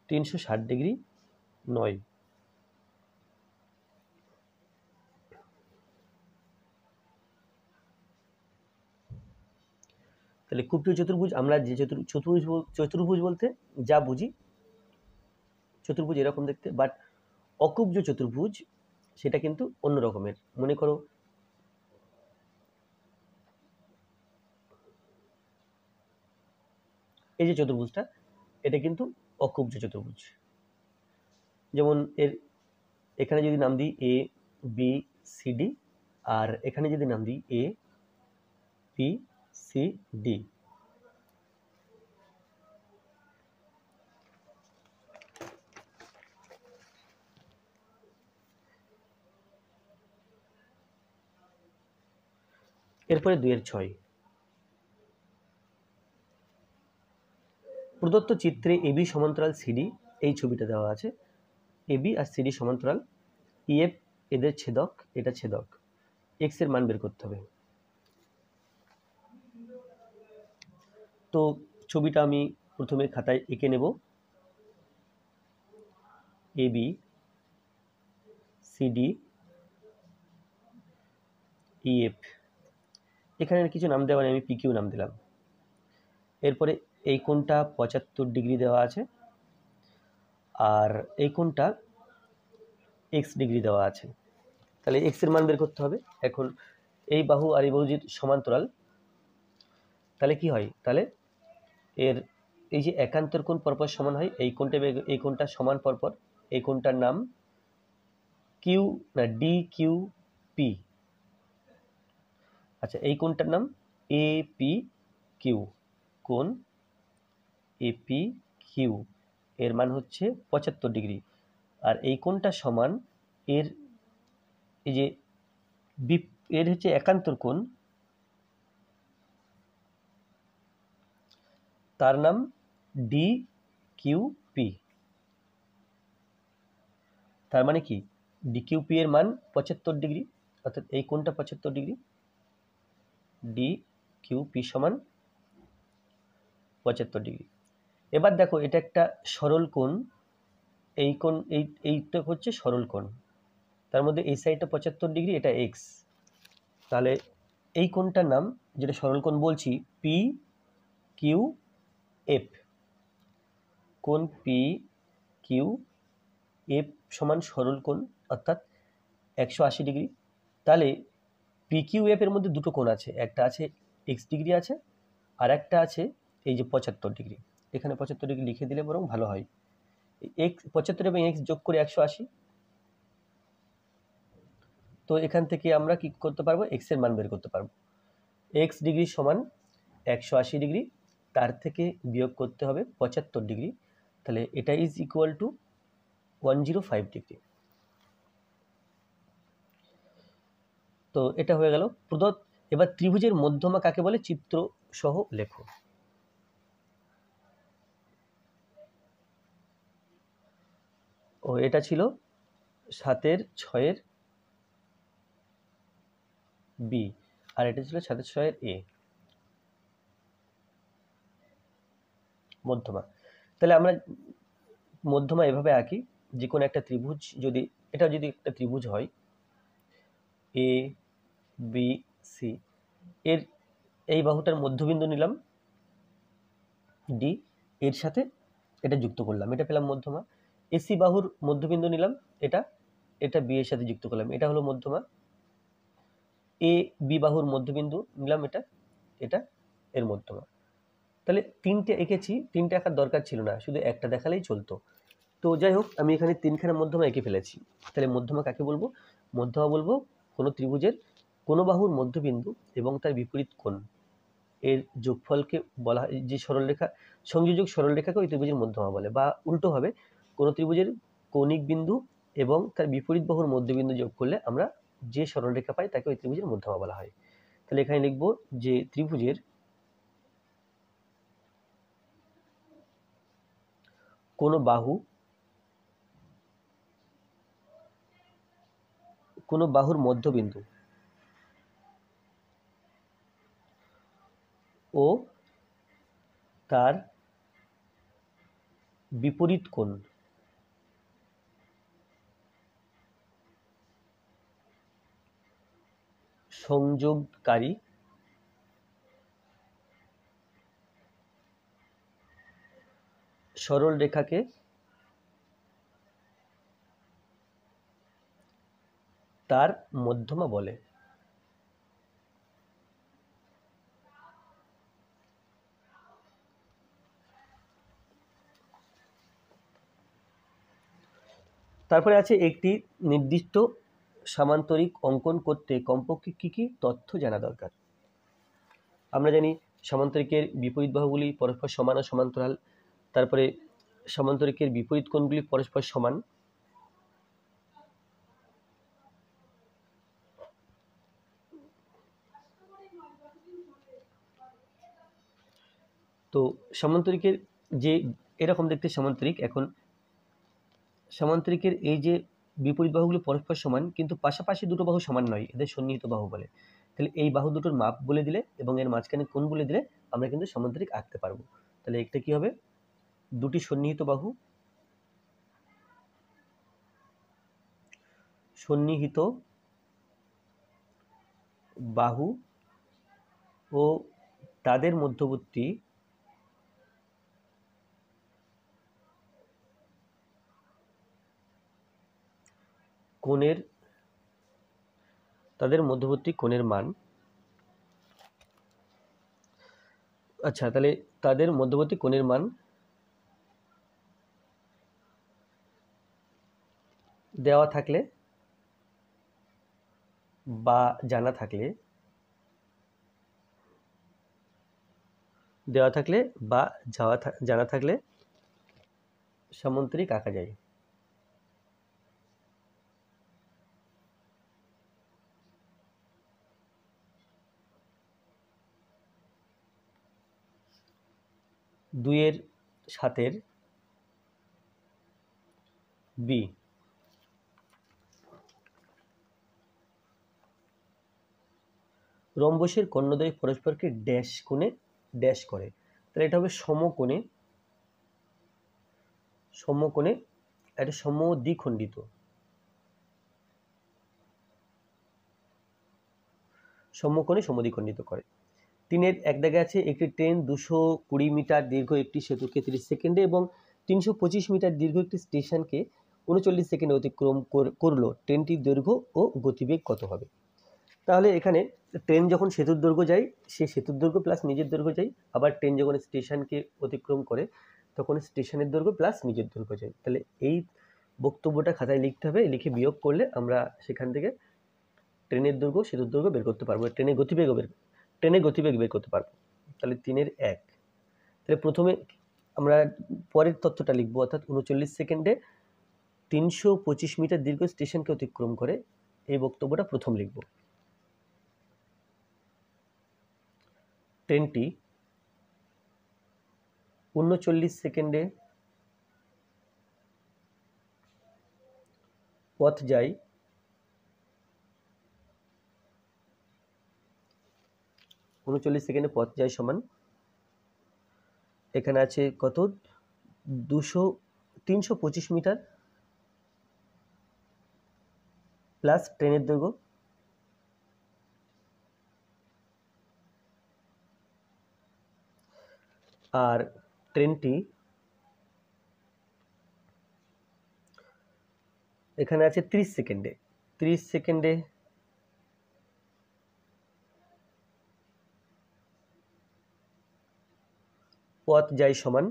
360 ডিগ্রি নয়। তাহলে কুব্জ চতুর্ভুজ আমরা যে চতুর্ভুজ বলতে যা বুঝি, চতুর্ভুজ এরকম দেখতে, বাট অকুব্জ চতুর্ভুজ সেটা কিন্তু অন্য রকমের। মনে করো এই যে চতুর্ভুজটা, এটা কিন্তু অকুব্জ চতুর্ভুজ। যেমন এখানে যদি নাম দিই এ বি সি ডি, আর এখানে যদি নাম দিই এ বি সি ডি, এরপরে 2-6 প্রদত্ত চিত্রে এবি সমান্তরাল সিডি, এই ছবিটা দেওয়া আছে, এবি আর সিডি সমান্তরাল, ইএফ এদের ছেদক, এটা ছেদক, এক্স এর মান বের করতে হবে। তো ছবিটা আমি প্রথমে খাতায় এঁকে নেব, এবি সিডি ইএফ, এখানে কিছু নাম দেওয়া নেই, আমি পিকিউ নাম দিলাম। এরপরে এই কোণটা 75 ডিগ্রি দেওয়া আছে, আর এই কোণটা এক্স ডিগ্রি দেওয়া আছে। তাহলে এক্স এর মান বের করতে হবে। এখন এই বাহু আর এই বাহু যদি সমান্তরাল, তাহলে কি হয়, তাহলে এর এই যে একান্তর কোণ পরপর সমান হয়, এই কোণটা সমান পরপর, এই কোণটার নাম কিউ না ডি কিউ পি। আচ্ছা, এই কোণটার নাম এ পি কিউ, কোণ এ পি কিউ, এর মান হচ্ছে 75 ডিগ্রি। আর এই কোণটা সমান এর এই যে এর হচ্ছে একান্তর কোণ, তার নাম ডি কিউ পি। তার মানে কি, ডি কিউ পি এর মান 75 ডিগ্রি, অর্থাৎ এই কোণটা 75 ডিগ্রি, ডি কিউ পি সমান 75 ডিগ্রি। এবার দেখো, এটা একটা সরল কোণ, এই কোণ এইটা হচ্ছে সরল কোণ, তার মধ্যে এই সাইডটা 75 ডিগ্রি, এটা এক্স। তাহলে এই কোণটার নাম, যেটা সরল কোণ বলছি, পি কিউ এফ, কোণ পি কিউ এফ সমান সরল কোণ, অর্থাৎ 180 ডিগ্রি। তাহলে পি কিউ এফ এর মধ্যে দুটো কোণ আছে, একটা আছে এক্স ডিগ্রি আছে, আর একটা আছে এই যে 75 ডিগ্রি। এখানে 75 ডিগ্রি লিখে দিলে বরং ভালো হয়। এক্স 75 এবং এক্স যোগ করে 180। তো এখান থেকে আমরা কি করতে পারবো, এক্স এর মান বের করতে পারবো। এক্স ডিগ্রি সমান 180 ডিগ্রি, তার থেকে বিয়োগ করতে হবে 75 ডিগ্রি, তাহলে এটা ইজ ইকুয়াল টু 105 ডিগ্রি। তো এটা হয়ে গেল প্রদত্ত। এবার ত্রিভুজের মধ্যমা কাকে বলে চিত্র সহ লেখো। ও এটা ছিল 7-6 বি, আর এটা ছিল 7-6 এ, মধ্যমা। তাহলে আমরা মধ্যমা এভাবে আঁকি, যে কোনো একটা ত্রিভুজ, যদি এটা যদি একটা ত্রিভুজ হয় এ বি সি, এর এই বাহুটার মধ্যবিন্দু নিলাম ডি, এর সাথে এটা যুক্ত করলাম, এটা পেলাম মধ্যমা। এসি বাহুর মধ্যবিন্দু নিলাম এটা, এটা বি এর সাথে যুক্ত করলাম, এটা হলো মধ্যমা। এ বি বাহুর মধ্যবিন্দু নিলাম এটা, এটা এর মধ্যমা। তাহলে তিনটে এঁকেছি, তিনটে আঁকার দরকার ছিল না, শুধু একটা দেখালেই চলতো। তো যাই হোক, আমি এখানে তিনখানা মধ্যমা এঁকে ফেলেছি। তাহলে মধ্যমা কাকে বলবো, মধ্যমা বলবো কোনো ত্রিভুজের কোনো বাহুর মধ্যবিন্দু এবং তার বিপরীত কোণ এর যোগফলকে বলা হয়, যে সরলরেখা সংযোজক সরলরেখাকে ওই ত্রিভুজের মধ্যমা বলে। বা উল্টো হবে, কোনো ত্রিভুজের কৌণিক বিন্দু এবং তার বিপরীত বাহুর মধ্যবিন্দু যোগ করলে আমরা যে সরলরেখা পাই তাকে ওই ত্রিভুজের মধ্যমা বলা হয়। তাহলে এখানে লিখবো যে ত্রিভুজের কোনো বাহুর মধ্যবিন্দু ও তার বিপরীত কোণ সংযোগকারী সরল রেখাকে তার মধ্যমা বলে। তারপরে আছে একটি নির্দিষ্ট সামান্তরিক অঙ্কন করতে কমপক্ষে কি কি তথ্য জানা দরকার। আমরা জানি সামান্তরিকের বিপরীত বাহুগুলি পরস্পর সমান ও সমান্তরাল, তারপরে সামান্তরিকের বিপরীত কোণগুলি পরস্পর সমান, তো সামান্তরিকের যে এরকম দেখতে সামান্তরিক, এখন সামান্তরিকের এই যে বিপরীত বাহুগুলো পরস্পর সমান কিন্তু পাশাপাশি দুটো বাহু সমান নয়, এদের সন্নিহিত বাহু বলে। তাহলে এই বাহু দুটোর মাপ বলে দিলে এবং এর মাঝখানে কোণ বলে দিলে আমরা কিন্তু সামান্তরিক আঁকতে পারবো। তাহলে একটা কি হবে, দুটি সন্নিহিত বাহু ও তাদের মধ্যবর্তী কোণের মান, আচ্ছা তাহলে তাদের মধ্যবর্তী কোণের মান দেওয়া থাকলে বা জানা থাকলে জানা থাকলে সামান্তরিক আঁকা যায়। দুইয়ের সাতের বি, রম্বসের কর্ণদ্বয় পরস্পরকে ড্যাশ কোণে ড্যাশ করে। তাহলে এটা হবে সমকোণে একটা সমদ্বিখণ্ডিত সমদ্বিখণ্ডিত করে। তিনের এক দাগে আছে একটি ট্রেন 220 মিটার দীর্ঘ একটি সেতুকে 30 সেকেন্ডে এবং 325 মিটার দীর্ঘ একটি স্টেশনকে 39 সেকেন্ডে অতিক্রম করলো, ট্রেনটির দৈর্ঘ্য ও গতিবেগ কত হবে? তাহলে এখানে ট্রেন যখন সেতুর দৈর্ঘ্য যায় সে সেতুর দৈর্ঘ্য প্লাস নিজের দৈর্ঘ্য যায়, আবার ট্রেন যখন স্টেশনকে অতিক্রম করে তখন স্টেশনের দৈর্ঘ্য প্লাস নিজের দৈর্ঘ্য যায়। তাহলে এই বক্তব্যটা খাতায় লিখতে হবে, লিখে বিয়োগ করলে আমরা সেখান থেকে ট্রেনের দৈর্ঘ্য সেতুর দৈর্ঘ্য বের করতে পারবো, ট্রেনের গতিবেগ বের করতে পারবো। তাহলে 3-এর 1। তাহলে প্রথমে আমরা পরের তথ্যটা লিখবো, অর্থাৎ 39 সেকেন্ডে 325 মিটার দীর্ঘ স্টেশনকে অতিক্রম করে, এই বক্তব্যটা প্রথম লিখব। ট্রেনটি 39 সেকেন্ডে পথ যায় সমান, এখানে আছে কত, 325 মিটার প্লাস ট্রেনের দৈর্ঘ্য, আর ট্রেনটি এখানে আছে 30 সেকেন্ডে পথ যায় সমান,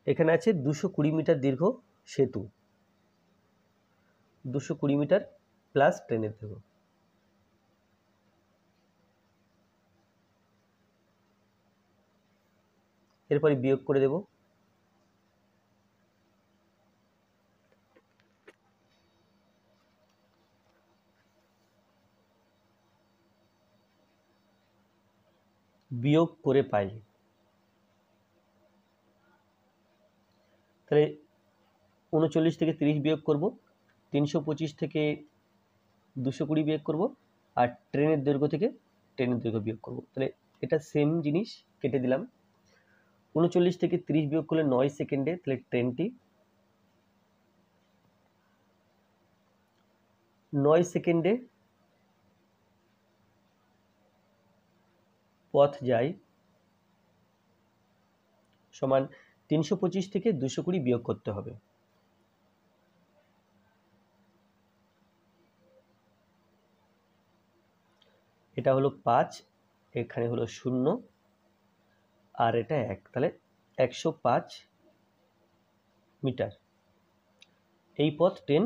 এখানে আছে 220 মিটার দীর্ঘ সেতু, 220 মিটার প্লাস ট্রেনের দৈর্ঘ্য। এরপরে বিয়োগ করে দেব। বিয়োগ করে পাই, তাহলে 39 থেকে 30 বিয়োগ করব, 325 থেকে 220 বিয়োগ করব, আর ট্রেনের দৈর্ঘ্য থেকে ট্রেনের দৈর্ঘ্য বিয়োগ করব। তাহলে এটা সেম জিনিস, কেটে দিলাম। 39 থেকে 30 বিয়োগ করলে 9 সেকেন্ডে, তাহলে ট্রেনটি 9 সেকেন্ডে পথ যায় সমান 325 থেকে 220 বিয়োগ করতে হবে। এটা হলো 5, এখানে হলো 0 আর এটা 1, তাহলে 105 মিটার। এই পথ ট্রেন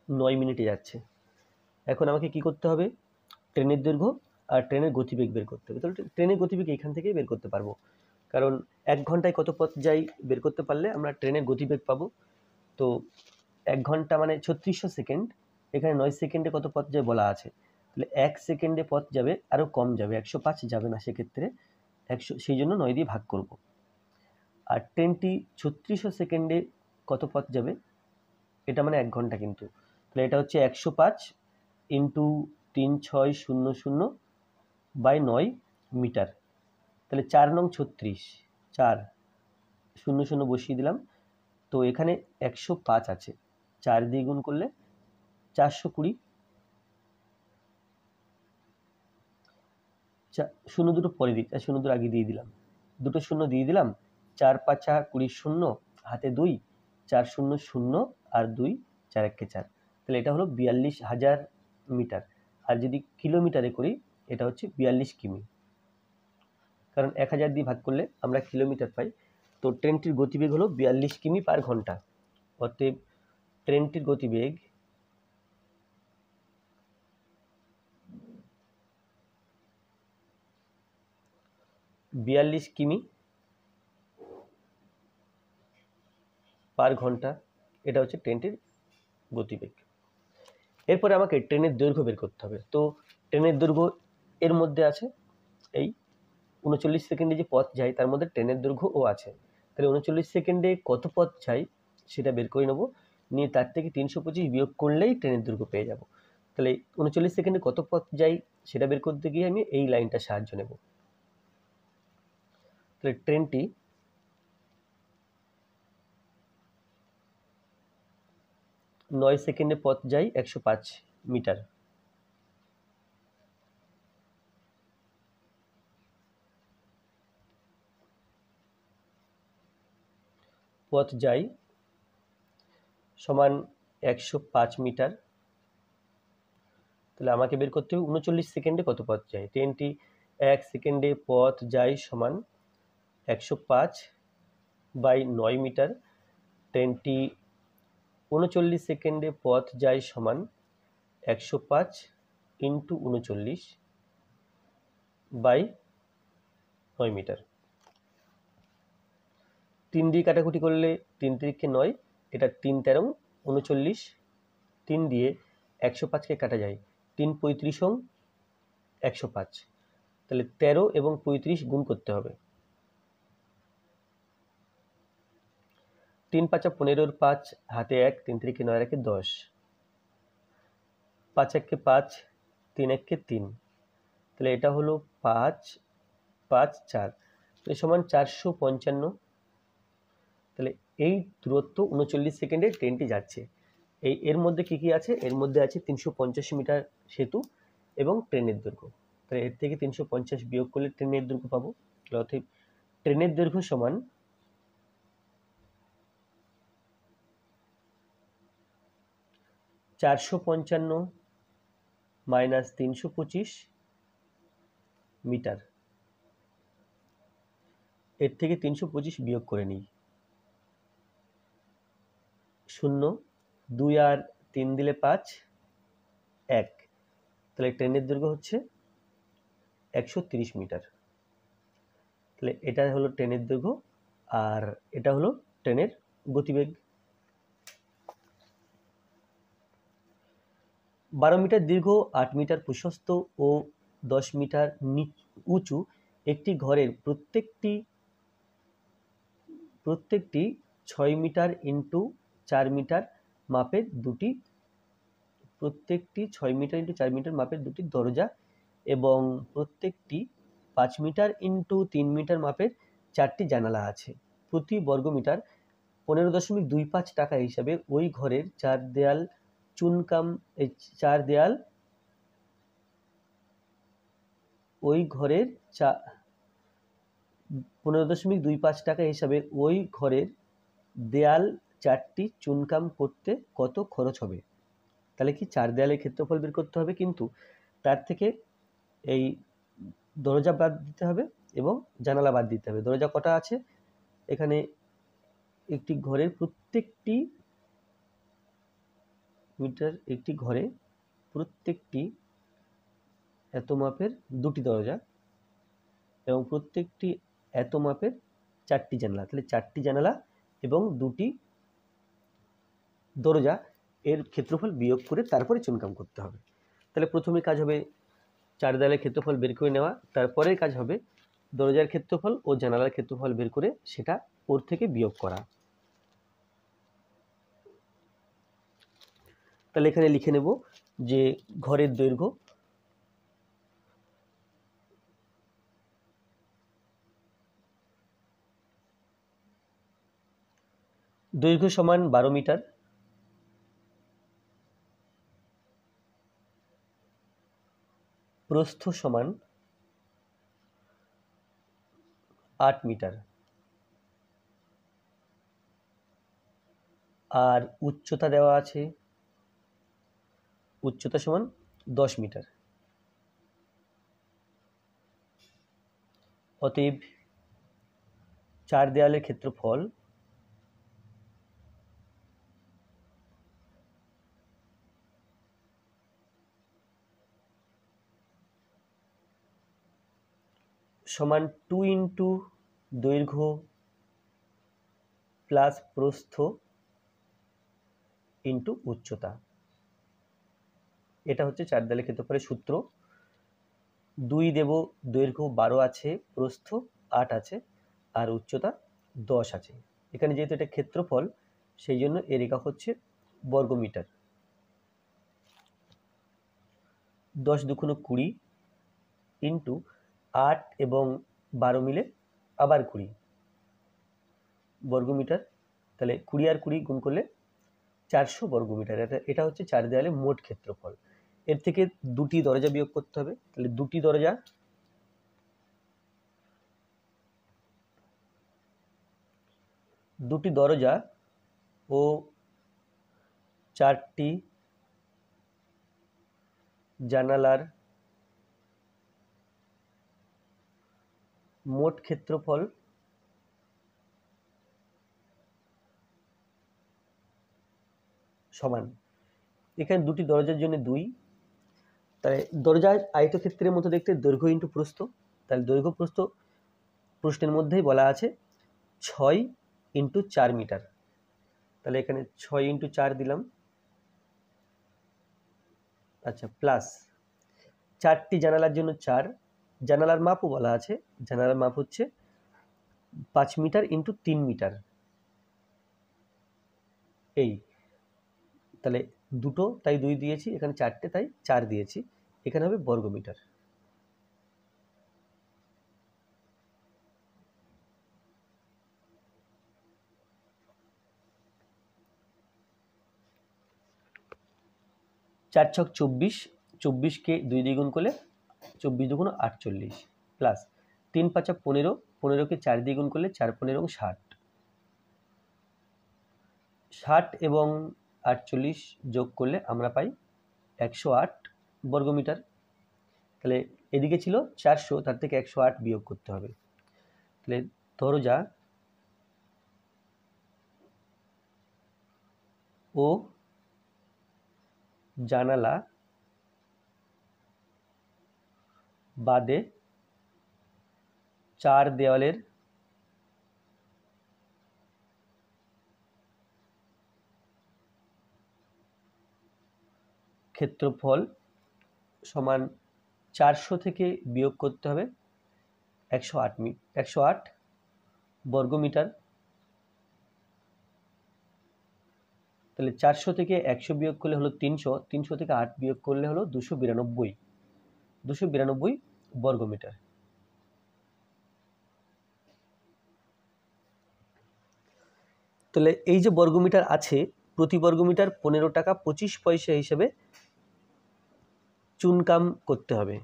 9 মিনিটে যাচ্ছে। এখন আমাকে কি করতে হবে, ট্রেনের দৈর্ঘ্য আর ট্রেনের গতিবেগ বের করতে হবে। তাহলে ট্রেনের গতিবেগ এখান থেকেই বের করতে পারবো, কারণ 1 ঘন্টায় কত পথ যাই বের করতে পারলে আমরা ট্রেনের গতিবেগ পাবো। তো 1 ঘন্টা মানে 3600 সেকেন্ড, এখানে 9 সেকেন্ডে কত পথ যায় বলা আছে, তাহলে 1 সেকেন্ডে পথ যাবে আরও কম যাবে, 105 যাবে না, সেক্ষেত্রে 100, সেই জন্য 9 দিয়ে ভাগ করব। আর ট্রেনটি 3600 সেকেন্ডে কত পথ যাবে, এটা মানে 1 ঘন্টা কিন্তু। তাহলে এটা হচ্ছে 105 ইন্টু 3600 বাই 9 মিটার। তাহলে 4 নং 36, 4 00 বসিয়ে দিলাম। তো এখানে 105 আছে, 4 দিয়ে গুণ করলে 420, শূন্য দুটো পরে দিই, শূন্য দুটো আগে দিয়ে দিলাম, দুটো শূন্য দিয়ে দিলাম। 4 5 20 শূন্য, হাতে 2, 4 0 0 আর 2, 4 1 4। তাহলে এটা হলো 42,000 মিটার। আর যদি কিলোমিটারে করি এটা হচ্ছে 42 কিমি, কারণ 1000 দিয়ে ভাগ করলে আমরা কিলোমিটার পাই। তো ট্রেনটির গতিবেগ হলো 42 কিমি পার ঘন্টা। অতএব ট্রেনটির গতিবেগ বিয়াল্লিশ কিমি পার ঘন্টা, এটা হচ্ছে ট্রেনটির গতিবেগ। এরপরে আমাকে ট্রেনের দৈর্ঘ্য বের করতে হবে। তো ট্রেনের দৈর্ঘ্য এর মধ্যে আছে, এই 39 সেকেন্ডে যে পথ যায় তার মধ্যে ট্রেনের দৈর্ঘ্যও আছে। তাহলে 39 সেকেন্ডে কত পথ যায় সেটা বের করে নেব, নিয়ে তার থেকে 325 বিয়োগ করলেই ট্রেনের দৈর্ঘ্য পেয়ে যাব। তাহলে 39 সেকেন্ডে কত পথ যায় সেটা বের করতে গিয়ে আমি এই লাইনটার সাহায্য নেব। তাহলে ট্রেনটি 9 সেকেন্ডে পথ যায় 105 মিটার। পথ যায় সমান 105 মিটার। তাহলে আমাকে বের করতে হবে 39 সেকেন্ডে কত পথ যায়। ট্রেনটি 1 সেকেন্ডে পথ যায় সমান 105 বাই 9 মিটার। ট্রেনটি 39 সেকেন্ডে পথ যায় সমান 105 ইন্টু 39 বাই 9 মিটার। 3 দিয়ে কাটাকুটি করলে 3 3 9, এটা 3 13 39, 3 দিয়ে 105কে কাটা যায়, 3 35 105। তাহলে 13 এবং 35 গুণ করতে হবে। 3 5 15, 5 হাতে 1, 3 3 9 1 10, 5 1 5, 3 1 3। তাহলে এটা হলো 5 5 4, তাহলে সমান 455। তাহলে এই দূরত্ব 39 সেকেন্ডে ট্রেনটি যাচ্ছে। এর মধ্যে কি কি আছে, এর মধ্যে আছে 350 মিটার সেতু এবং ট্রেনের দৈর্ঘ্য। তাহলে এর থেকে 350 বিয়োগ করলে ট্রেনের দৈর্ঘ্য পাবো। অর্থাৎ ট্রেনের দৈর্ঘ্য সমান 455 মাইনাস 325 মিটার। এর থেকে 325 বিয়োগ করে নিই, 0 2 আর 3 দিলে 5 1। তাহলে ট্রেনের দৈর্ঘ্য হচ্ছে 130 মিটার। তাহলে এটা হলো ট্রেনের দৈর্ঘ্য আর এটা হলো ট্রেনের গতিবেগ। 12 মিটার দীর্ঘ, 8 মিটার প্রশস্ত ও 10 মিটার উঁচু একটি ঘরের প্রত্যেকটি 6 মিটার ইন্টু 4 মিটার মাপের দুটি দরজা এবং প্রত্যেকটি 5 মিটার ইন্টু 3 মিটার মাপের 4টি জানালা আছে। প্রতি বর্গমিটার 15.25 টাকা হিসাবে ওই ঘরের 4 দেয়াল 15.25 টাকা হিসাবে ওই ঘরের দেয়াল 4টি চুনকাম করতে কত খরচ হবে। তাহলে কি 4 দেয়ালের ক্ষেত্রফল বের করতে হবে, কিন্তু তার থেকে এই দরজা বাদ দিতে হবে এবং জানালা বাদ দিতে হবে। দরজা কটা আছে, এখানে একটি ঘরে প্রত্যেকটি এত মাপের 2টি দরজা এবং প্রত্যেকটি এত মাপের 4টি জানালা। তাহলে 4টি জানালা এবং 2টি দরজা এর ক্ষেত্রফল বিয়োগ করে তারপরে চুনকাম করতে হবে। তাহলে প্রথমে কাজ হবে 4 দেয়ালের ক্ষেত্রফল বের করে নেওয়া, তারপরের কাজ হবে দরজার ক্ষেত্রফল ও জানালার ক্ষেত্রফল বের করে সেটা ওর থেকে বিয়োগ করা। তাহলে এখানে লিখে নেব যে ঘরের দৈর্ঘ্য সমান 12 মিটার, প্রস্থ সমান 8 মিটার, আর উচ্চতা দেওয়া আছে, উচ্চতা সমান 10 মিটার। অতএব 4 দেওয়ালের ক্ষেত্রফল সমান 2 ইন্টু দৈর্ঘ্য প্লাস প্রস্থ ইন্টু উচ্চতা। এটা হচ্ছে 4 দেওয়ালের ক্ষেত্রফলের সূত্র। 2 দেব, দৈর্ঘ্য 12 আছে, প্রস্থ 8 আছে, আর উচ্চতা 10 আছে। এখানে যেহেতু এটা ক্ষেত্রফল, সেই জন্য এর একক হচ্ছে বর্গমিটার। 10 দুগুণ 20 ইন্টু 8 এবং 12 মিলে আবার 20 বর্গমিটার। তাহলে 20 আর 20 গুণ করলে 400 বর্গমিটার। এটা হচ্ছে 4 দেওয়ালে মোট ক্ষেত্রফল। এর থেকে দুটি দরজা বিয়োগ করতে হবে। তাহলে দুটি দরজা ও 4টি জানালার মোট ক্ষেত্রফল সমান, এখানে দুটি দরজার জন্য 2, তাহলে দরজার আয়তক্ষেত্রের মতো দেখতে দৈর্ঘ্য ইন্টু প্রস্থ। তাহলে দৈর্ঘ্য প্রস্থ প্রশ্নের মধ্যেই বলা আছে 6 ইন্টু 4 মিটার। তাহলে এখানে 6 ইন্টু 4 দিলাম, আচ্ছা, প্লাস 4টি জানালার জন্য 4, জানালার মাপও বলা আছে, জানালার মাপ হচ্ছে 5 মিটার ইন্টু 3 মিটার। এই তাহলে দুটো তাই 2 দিয়েছি, এখানে 4টে তাই 4 দিয়েছি, এখানে হবে বর্গমিটার। চার ছক 24, 24কে 2 দিয়ে গুণ করলে 24 দুগুণ 48, প্লাস 3 পাঁচা 15, 15কে 4 দিয়ে গুণ করলে 4 15 60, 60 এবং 48 যোগ করলে আমরা পাই 108 বর্গমিটার। তাহলে এদিকে ছিল 400, তার থেকে 108 বিয়োগ করতে হবে। তাহলে দরজা ও জানালা বাদে 4 দেওয়ালের ক্ষেত্রফল সমান 400 থেকে বিয়োগ করতে হবে 108 বর্গমিটার। তাহলে 400 থেকে 100 বিয়োগ করলে হলো 300, 300 থেকে 8 বিয়োগ করলে হলো 292 বর্গমিটার। তাহলে এই যে বর্গমিটার আছে, প্রতি বর্গমিটার 15 টাকা 25 পয়সা হিসেবে চুনকাম করতে হবে।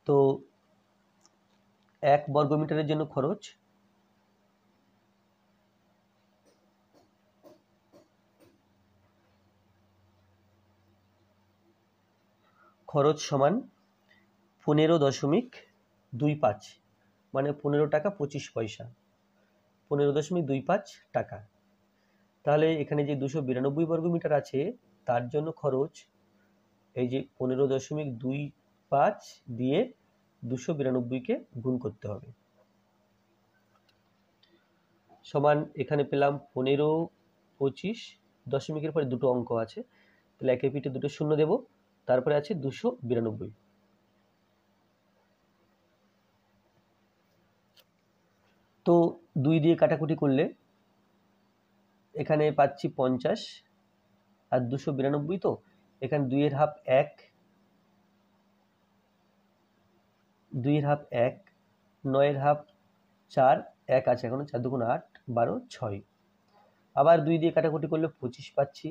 তো 1 বর্গমিটারের জন্য খরচ সমান 15.25, মানে 15 টাকা 25 পয়সা, 15.25 টাকা। তাহলে এখানে যে 292 বর্গমিটার আছে, তার জন্য খরচ এই যে 15.25 দিয়ে 292কে গুণ করতে হবে, সমান এখানে পেলাম 15, 25, দশমিকের পরে দুটো অঙ্ক আছে, তাহলে একের পিঠে দুটো শূন্য দেব, তারপরে আছে 292। তো 2 দিয়ে কাটাকুটি করলে এখানে পাচ্ছি 50 আর 292, তো এখানে 2 এর হাফ 1, 2 এর হাফ 1, 9 এর হাফ 4, 1 আছে এখনো, 4 2 8, 12, 6। আবার 2 দিয়ে কাটাকুটি করলে 25 পাচ্ছি,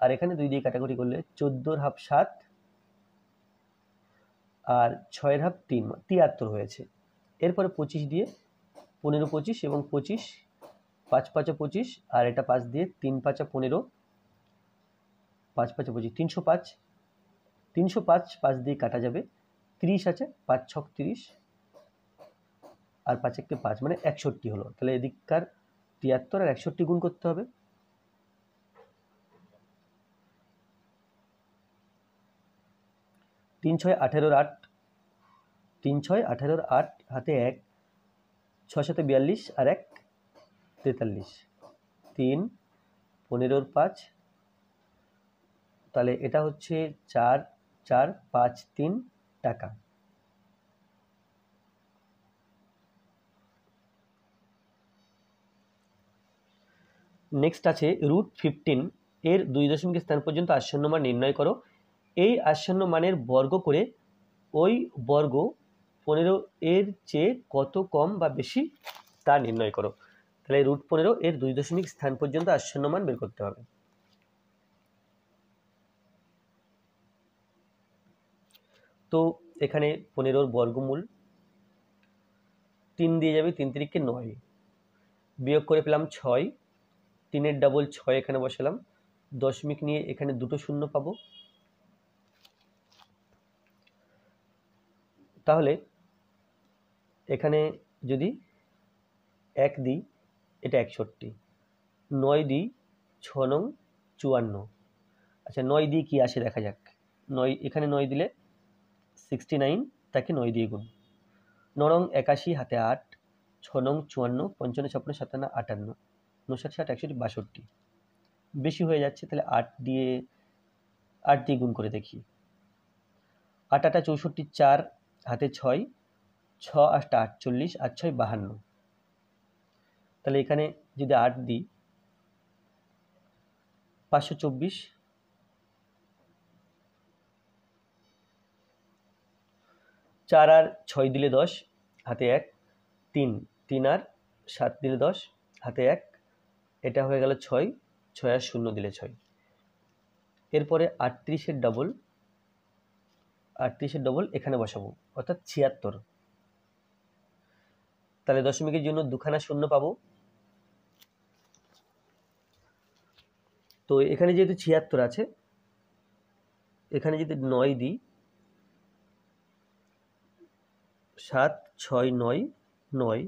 আর এখানে 2 দিয়ে কাটাকুটি করলে 14 এর হাফ 7 আর 6 এর হাফ 3, 73 হয়েছে। এরপরে 25 দিয়ে 15 25 এবং 25, 5 5 25, আর এটা 5 দিয়ে 3 5 15, 5 5 25, 305, 305 5 দিয়ে কাটা যাবে, 30 আছে, 5 6 30 আর 5 1 5, মানে 61 হলো। তাহলে এদিককার 73 আর 61 গুণ করতে হবে। তিন ছয় 18 8, 3 6 18 8, হাতে 1, 6 7 42 আর 1 43, 3 15 5, তাহলে এটা হচ্ছে 4 4 5 3 টাকা। নেক্সট আছে √15 এর 2 দশমিক স্থান পর্যন্ত আসন্ন মান নির্ণয় করো। এই আসন্ন মানের বর্গ করে ওই বর্গ 15 এর চেয়ে কত কম বা বেশি তা নির্ণয় করো। তাহলে √15 এর 2 দশমিক স্থান পর্যন্ত আসন্ন মান বের করতে হবে। তো এখানে 15 বর্গমূল 3 দিয়ে যাবে, 3 3 9, বিয়োগ করে পেলাম 6, 3 এর ডাবল 6 এখানে বসালাম, দশমিক নিয়ে এখানে দুটো শূন্য পাবো। তাহলে এখানে যদি 1 দিই এটা 61, 9 দিই 6 নং 54। আচ্ছা 9 দিয়ে কি আসে দেখা যাক। 9 এখানে 9 দিলে 69, তাকে 9 দিয়ে গুণ। 9 নং 81, হাতে 8, 6 নং 54, 55 56 57 58, 59 60 61 62, বেশি হয়ে যাচ্ছে, তাহলে 8 দিয়ে গুণ করে দেখি। 8 8 64, 4 হাতে 6, 6 8 48 আর 6 52, তাহলে এখানে যদি 8 দিই 524, 4 আর 6 দিলে 10, হাতে 1, 3 3 আর 7 দিলে 10, হাতে 1, এটা হয়ে গেল 6, 6 আর 0 দিলে 6। এরপরে 38 এর ডবল, 38 এর ডবল এখানে বসাবো, অর্থাৎ 76। তাহলে দশমিকের জন্য দুখানা শূন্য পাবো। তো এখানে যেহেতু 76 আছে, এখানে যদি 9 দিই 7 6 9 9,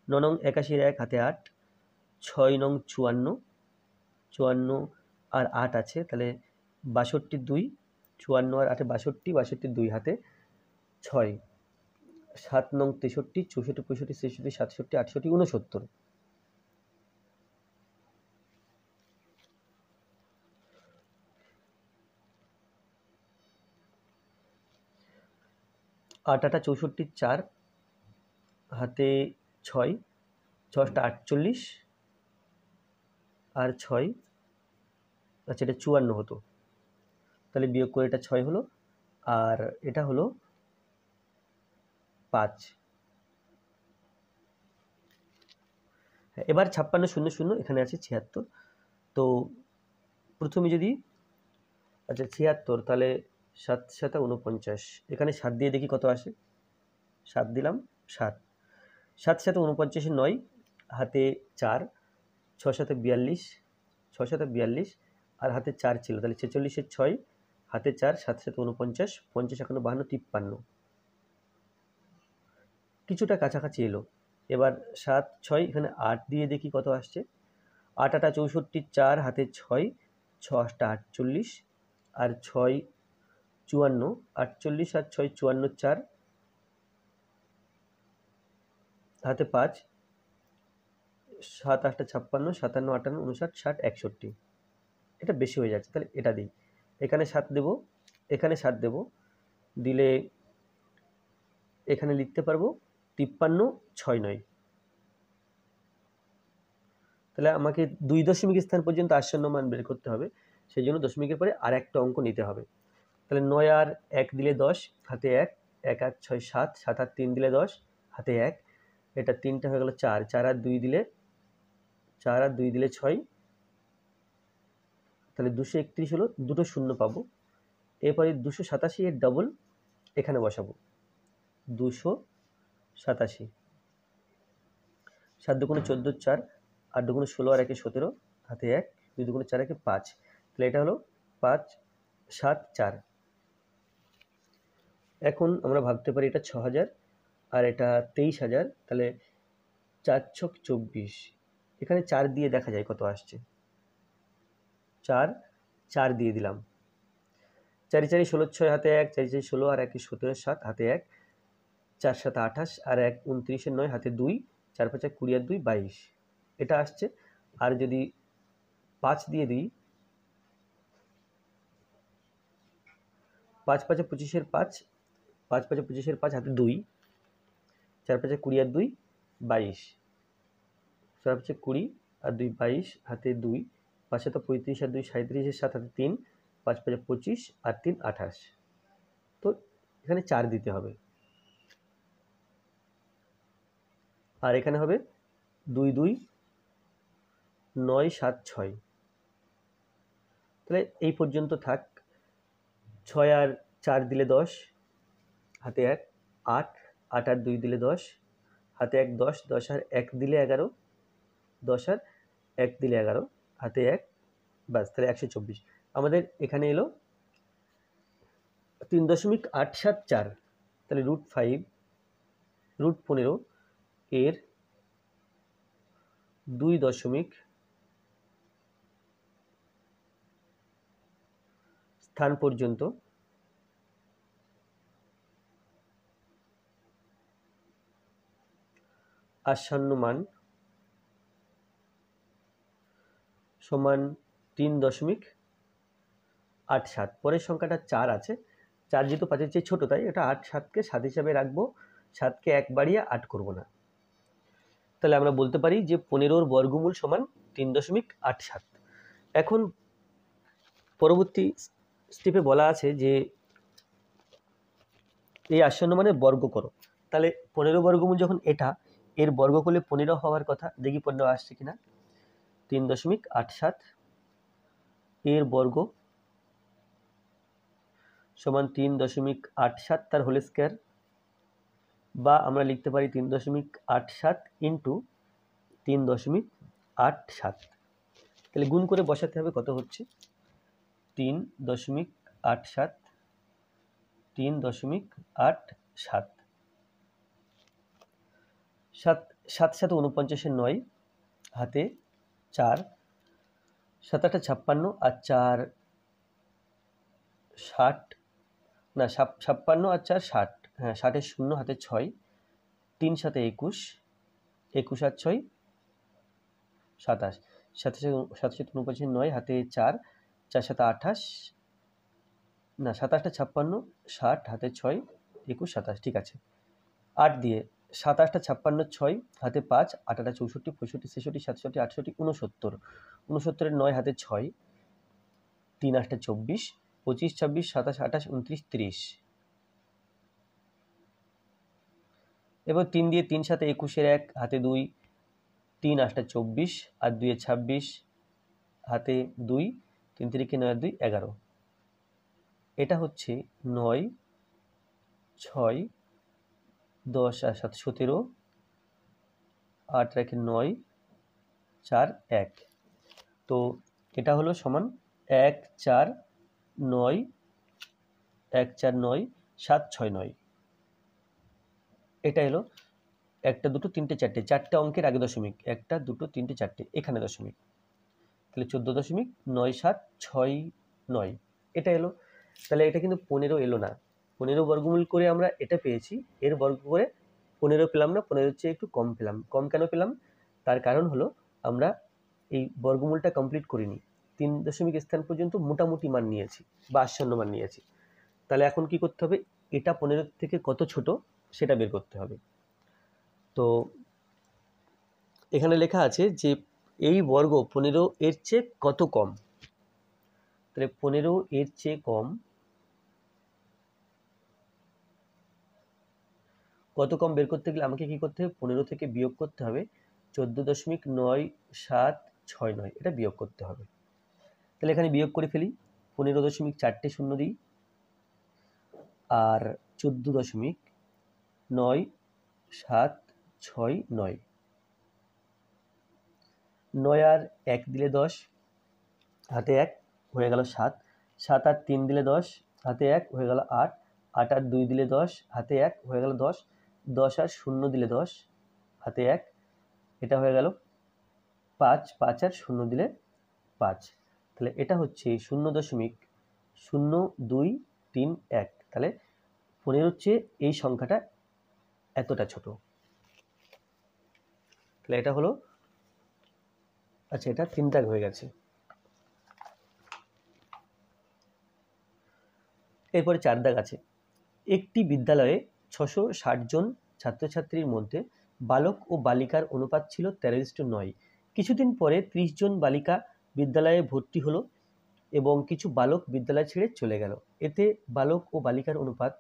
9 নং 81 1, হাতে 8, 6 নং 54, 54 আর 8 আছে, তাহলে 62 2, 54 আর 8 62, 62 2 হাতে 6, 7 নং 63, 64 65 66 67 68 69। 8 8 64, 4 হাতে 6, 6 48 আর 6, আচ্ছা এটা 54 হতো, তাহলে বিয়োগ করে এটা 6 হলো, আর এটা হলো 5। এবার 56 0 0, এখানে আছে 76। তো প্রথমে যদি আচ্ছা 76, তাহলে 7 7 49, এখানে 7 দিয়ে দেখি কত আসে। 7 দিলাম, 7 7 7 49 9, হাতে 4, 6 7 42, 6 7 42 আর হাতে 4 ছিল, তাহলে 46 এর 6, হাতে 4, 7 7 49, 50 51 52 53, কিছুটা কাছাকাছি এলো। এবার 7 6, এখানে 8 দিয়ে দেখি কত আসছে। 8 8 64, 4 হাতে 6, 6 8 48 আর 6 54, 48 আর 6 54 4, হাতে 5, 7 8 56 57 58 59 60 61, এটা বেশি হয়ে যাচ্ছে, তাহলে এটা দিই। এখানে 7 দেব, এখানে 7 দেব, দিলে এখানে লিখতে পারবো 53 6 9। তাহলে আমাকে 2 দশমিক স্থান পর্যন্ত আসন্ন মান বের করতে হবে, সেই জন্য দশমিকের পরে আর একটা অঙ্ক নিতে হবে। তাহলে 9 আর 1 দিলে 10, হাতে 1, 1 আর 6 7, 7 আর 3 দিলে 10, হাতে 1, এটা 3টা হয়ে গেল 4, 4 আর 2 দিলে 6, তাহলে 231 হলো, দুটো শূন্য পাবো। এরপরে 287 এর ডবল এখানে বসাবো, 287, 7 দুগুণে 14, 4, 8 দুগুণে 16 আর 1 17, হাতে 1, 2 দুগুণে 4 1 5, তাহলে এটা হলো 5 7 4। এখন আমরা ভাবতে পারি এটা 6000 আর এটা 23000, তাহলে 4 ছক 24, এখানে 4 দিয়ে দেখা যায় কত আসছে, 4 দিয়ে দিলাম, 4 4 16, 6 হাতে 1, 4 4 16 আর 1 17, 7 হাতে 1, 4 7 28 আর 1 29 9 হাতে 2, 4 5 20 আর 2 22, এটা আসছে। আর যদি 5 দিয়ে দিই, 5 5 25 এর 5, 5 5 25 এর 5 হাতে 2, 4 5 20 আর 2 22, 4 5 20 আর 2 22 হাতে 2, 5 7 35 আর 2 37 এর 7 হাতে 3, 5 5 25 আর 3 28, তো এখানে 4 দিতে হবে। আর এখানে হবে 2 2 9 7 6, তাহলে এই পর্যন্ত থাক। 6 আর 4 দিলে 10, হাতে 1, 8, 8 আর 2 দিলে 10, হাতে 1 10, 10 আর 1 দিলে 11, 10 আর 1 দিলে 11, হাতে 1, বাস, তাহলে 124। আমাদের এখানে এলো 3.874, তাহলে √5 √15 এর 2 দশমিক স্থান পর্যন্ত আসন্ন মান সমান 3.87। পরের সংখ্যাটা 4 আছে, 4 যেহেতু 5-এর চেয়ে ছোট, তাই এটা 8 7কে 7 হিসাবে রাখবো, 7কে 1 বাড়িয়ে 8 করব না। তাহলে আমরা বলতে পারি যে 15 বর্গমূল সমান 3.87। এখন পরবর্তী স্টেপে বলা আছে যে এই আসন্ন মানের বর্গ করো। তাহলে 15 বর্গমূল যখন এটা, এর বর্গ করলে 15 হওয়ার কথা, দেখি 15 আসছে কিনা। 3.87 এর বর্গ সমান 3.87 তার হোল স্কয়ার, বা আমরা লিখতে পারি 3.87 ইন্টু 3.87। তাহলে গুণ করে বসাতে হবে কত হচ্ছে, 3.87 3.87, 7 7 7 49 9 হাতে 4, 7 8 56 আর 4 60, না 56 আর 4 60, হ্যাঁ 60 এর 0 হাতে 6, 3 7 21, 21 আর 6 27, 7 7 49 9 হাতে 4, 4 7 28, না 7 8 56, 60 হাতে 6, 21 27, ঠিক আছে। 8 দিয়ে 7 8 56 6 হাতে 5, 8 8 64 65 66 67 68 69, 69 এর 9 হাতে 6, 3 8 24, 25 26 27 28 29 30, এবার 3 দিয়ে 3 7 21 এর 1 হাতে 2, 3 8 24 আর 2 26 হাতে 2, 3 3 9 2 11, এটা হচ্ছে 9 6 10 আর 7 17, 8 রেখে 9 4 1, তো এটা হলো সমান 1 4 9 1 4 9 7 6 9, এটা এলো একটা দুটো তিনটে চারটে, চারটে অঙ্কের আগে দশমিক, একটা দুটো তিনটে চারটে, এখানে দশমিক, তাহলে 14.96769, এটা এলো। তাহলে এটা কিন্তু 15 এলো না, 15 বর্গমূল করে আমরা এটা পেয়েছি, এর বর্গ করে 15 পেলাম না, 15-এর চেয়ে একটু কম পেলাম। কম কেন পেলাম, তার কারণ হলো আমরা এই বর্গমূলটা কমপ্লিট করিনি, 3 দশমিক স্থান পর্যন্ত মোটামুটি মান নিয়েছি বা আসন্ন মান নিয়েছি। তাহলে এখন কি করতে হবে, এটা 15 থেকে কত ছোট সেটা বের করতে হবে। তো এখানে লেখা আছে যে এই বর্গ 15 এর চেয়ে কত কম, তাহলে 15 এর চেয়ে কম, কত কম বের করতে গেলে আমাকে কি করতে হবে, 15 থেকে বিয়োগ করতে হবে 14.9769, এটা বিয়োগ করতে হবে। তাহলে এখানে বিয়োগ করে ফেলি, 15.4 দিই আর 14.9769, 9 আর 1 দিলে 10, হাতে 1 হয়ে গেল 7, 7 আর 3 দিলে 10, হাতে 1 হয়ে গেল 8, 8 আর 2 দিলে 10, হাতে 1 হয়ে গেল 10, 10 আর 0 দিলে 10, হাতে 1, এটা হয়ে গেল 5, 5 আর 0 দিলে 5, তাহলে এটা হচ্ছে 0.0231, তাহলে 15 হচ্ছে এই সংখ্যাটা এতটা ছোট, তাহলে এটা হলো, আচ্ছা এটা 3 দাগ হয়ে গেছে। এরপরে 4 দাগ আছে, একটি বিদ্যালয়ে 660 জন ছাত্রছাত্রীর মধ্যে বালক ও বালিকার অনুপাত ছিল 13:9। কিছুদিন পরে 30 জন বালিকা বিদ্যালয়ে ভর্তি হলো এবং কিছু বালক বিদ্যালয় ছেড়ে চলে গেল। এতে বালক ও বালিকার অনুপাত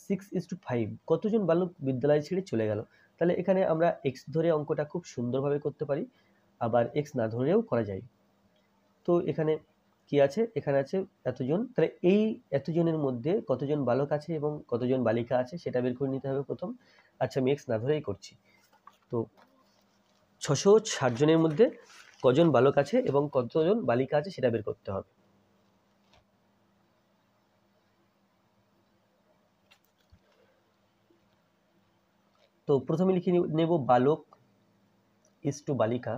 6:5। কতজন বালক বিদ্যালয় ছেড়ে চলে গেল? তাহলে এখানে আমরা এক্স ধরে অঙ্কটা খুব সুন্দরভাবে করতে পারি, আবার এক্স না ধরেও করা যায়। তো এখানে কি আছে, এখানে আছে এতজন, তাহলে এই এতজনের মধ্যে কতজন বালক আছে এবং কতজন বালিকা আছে সেটা বের করে নিতে হবে প্রথম। আচ্ছা আমি এক্স না ধরেই করছি। তো 660 জনের মধ্যে কজন বালক আছে এবং কতজন বালিকা আছে সেটা বের করতে হবে। তো প্রথমে লিখে নেব বালক ইজ টু বালিকা,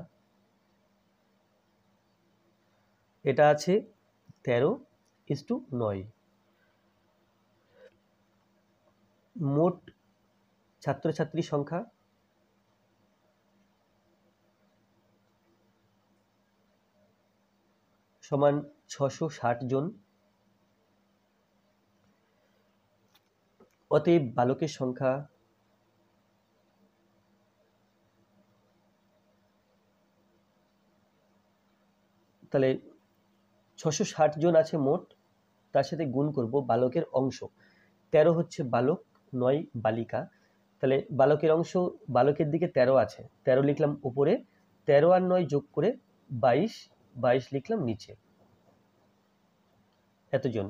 এটা আছে 13:9। মোট ছাত্রছাত্রী সংখ্যা সমান 660 জন, অতএব বালকের সংখ্যা তাহলে 660 জন আছে মোট, তার সাথে গুণ করব বালকের অংশ, 13 হচ্ছে বালক, 9 বালিকা, তাহলে বালকের অংশ বালকের দিকে 13 আছে, 13 লিখলাম উপরে, 13 আর 9 যোগ করে 22, 22 লিখলাম নিচে, এতজন।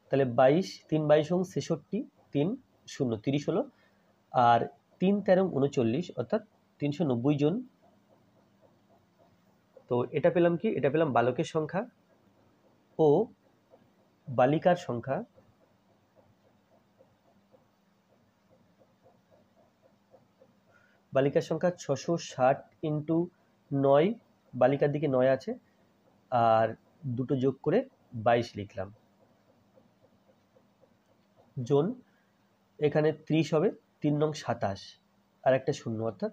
তাহলে 22, 3 22 66, 3 0 30 হলো, আর 3 13 39 অর্থাৎ 390 জন। তো এটা পেলাম কি, এটা পেলাম বালকের সংখ্যা ও বালিকার সংখ্যা, বালিকার সংখ্যা 660 ইন্টু 9, বালিকার দিকে 9 আছে, আর দুটো যোগ করে 22 লিখলাম, জন এখানে 30 হবে, 3 নং 27 আর একটা শূন্য অর্থাৎ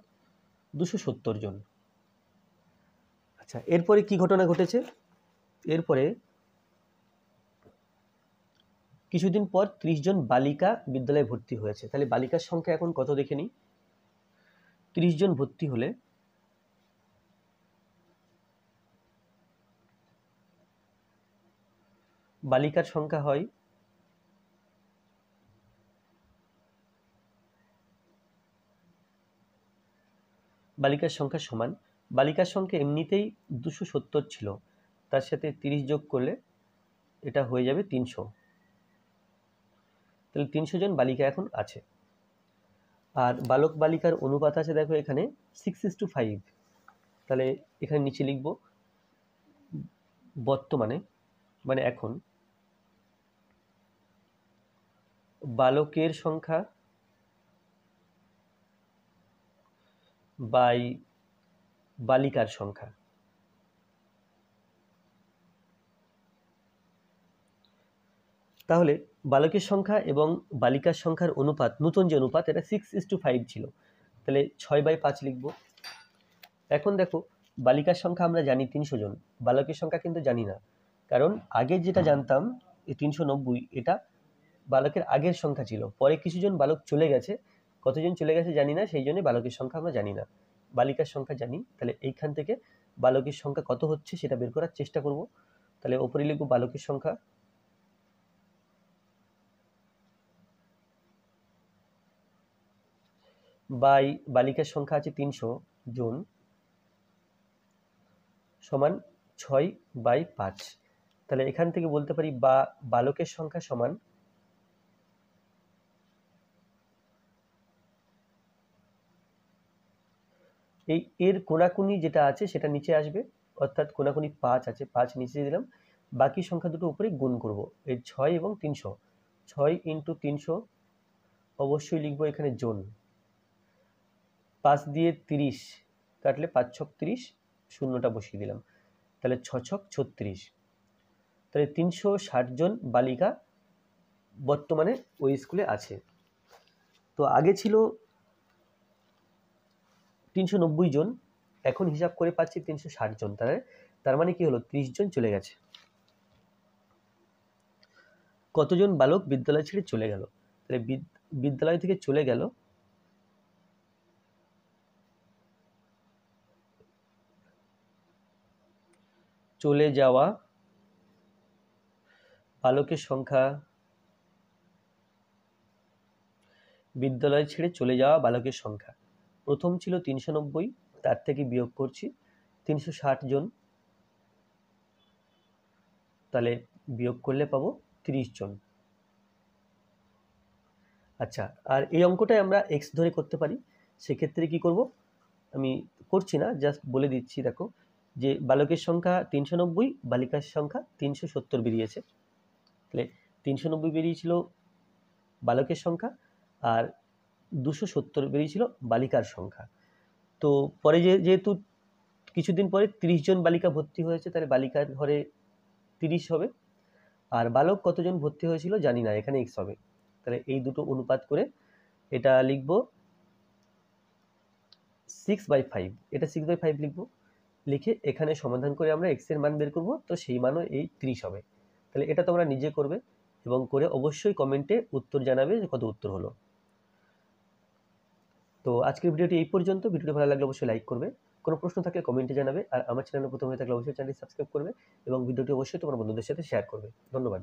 270 জন। আচ্ছা এরপরে কি ঘটনা ঘটেছে, এরপরে কিছুদিন পর 30 জন বালিকা বিদ্যালয়ে ভর্তি হয়েছে, তাহলে বালিকার সংখ্যা এখন কত দেখে নিই। 30 জন ভর্তি হলে বালিকার সংখ্যা হয় বালিকার সংখ্যা সমান, বালিকার সংখ্যা এমনিতেই 270 ছিল, তার সাথে 30 যোগ করলে এটা হয়ে যাবে 300, তাহলে 300 জন বালিকা এখন আছে। আর বালক বালিকার অনুপাত আছে দেখো এখানে 6:5, তাহলে এখানে নিচে লিখব বর্তমানে মানে এখন বালকের সংখ্যা বাই বালিকার সংখ্যা। তাহলে বালকের সংখ্যা এবং বালিকার সংখ্যার অনুপাত, নতুন যে অনুপাত এটা 6:5 ছিল, তাহলে 6/5 লিখব। এখন দেখো বালিকার সংখ্যা আমরা জানি 300 জন, বালকের সংখ্যা কিন্তু জানি না, কারণ আগে যেটা জানতাম এই 390 এটা বালকের আগের সংখ্যা ছিল, পরে কিছুজন বালক চলে গেছে, কতজন চলে গেছে জানি না, সেই জন্য বালকের সংখ্যা আমরা জানি না। বালিকার সংখ্যা জানি, তাহলে এইখান থেকে বালকের সংখ্যা কত হচ্ছে সেটা বের করার চেষ্টা করব। তাহলে ওপরে লিখব বালকের সংখ্যা বাই বালিকার সংখ্যা আছে 300 জন সমান 6/5। তাহলে এখান থেকে বলতে পারি বা বালকের সংখ্যা সমান এর কোনাকুনি যেটা আছে সেটা নিচে আসবে, অর্থাৎ কোনাকুনি 5 আছে, 5 নিচে দিলাম, বাকি সংখ্যা দুটো উপরে গুণ করব। এই 6 এবং 300, 6 × 300 অবশ্যই লিখবো এখানে জন, 5 দিয়ে 30 কাটলে 5 ছক 30, শূন্যটা বসিয়ে দিলাম, তাহলে 6 ছক 36। তাহলে 360 জন বালিকা বর্তমানে ওই স্কুলে আছে। তো আগে ছিল 390 জন, এখন হিসাব করে পাচ্ছি 360 জন। তার মানে কি হলো, 30 জন চলে গেছে। কতজন বালক বিদ্যালয় ছেড়ে চলে গেল? তাহলে বিদ্যালয় থেকে চলে গেল চলে যাওয়া বালকের সংখ্যা, বিদ্যালয় ছেড়ে চলে যাওয়া বালকের সংখ্যা প্রথম ছিল 390, তার থেকে বিয়োগ করছি 360 জন, তাহলে বিয়োগ করলে পাবো 30 জন। আচ্ছা, আর এই অঙ্কটাই আমরা এক্স ধরে করতে পারি। সেক্ষেত্রে কি করব, আমি করছি না, জাস্ট বলে দিচ্ছি। দেখো যে বালকের সংখ্যা 390, বালিকার সংখ্যা 370 বেরিয়েছে। তাহলে 390 বেরিয়েছিল বালকের সংখ্যা, আর 270 বেরিয়েছিল বালিকার সংখ্যা। তো পরে যেহেতু কিছুদিন পরে 30 জন বালিকা ভর্তি হয়েছে, তাহলে বালিকার ঘরে 30 হবে, আর বালক কতজন ভর্তি হয়েছিল জানি না, এখানে এক্স হবে। তাহলে এই দুটো অনুপাত করে এটা লিখবো 6/5, এটা 6/5 লিখবো। লিখে এখানে সমাধান করে আমরা এক্স এর মান বের করব, তো সেই মানও এই 30 হবে। তাহলে এটা তোমরা নিজে করবে এবং করে অবশ্যই কমেন্টে উত্তর জানাবে যে কত উত্তর হলো। তো আজকের ভিডিওটি এই পর্যন্ত। ভিডিওটি ভালো লাগলে অবশ্যই লাইক করবে, কোনো প্রশ্ন থাকলে কমেন্টে জানাবে, আর আমার চ্যানেলে প্রথম হয়ে থাকলে অবশ্যই চ্যানেলটি সাবস্ক্রাইব করবে এবং ভিডিওটি অবশ্যই তোমার বন্ধুদের সাথে শেয়ার করবে। ধন্যবাদ।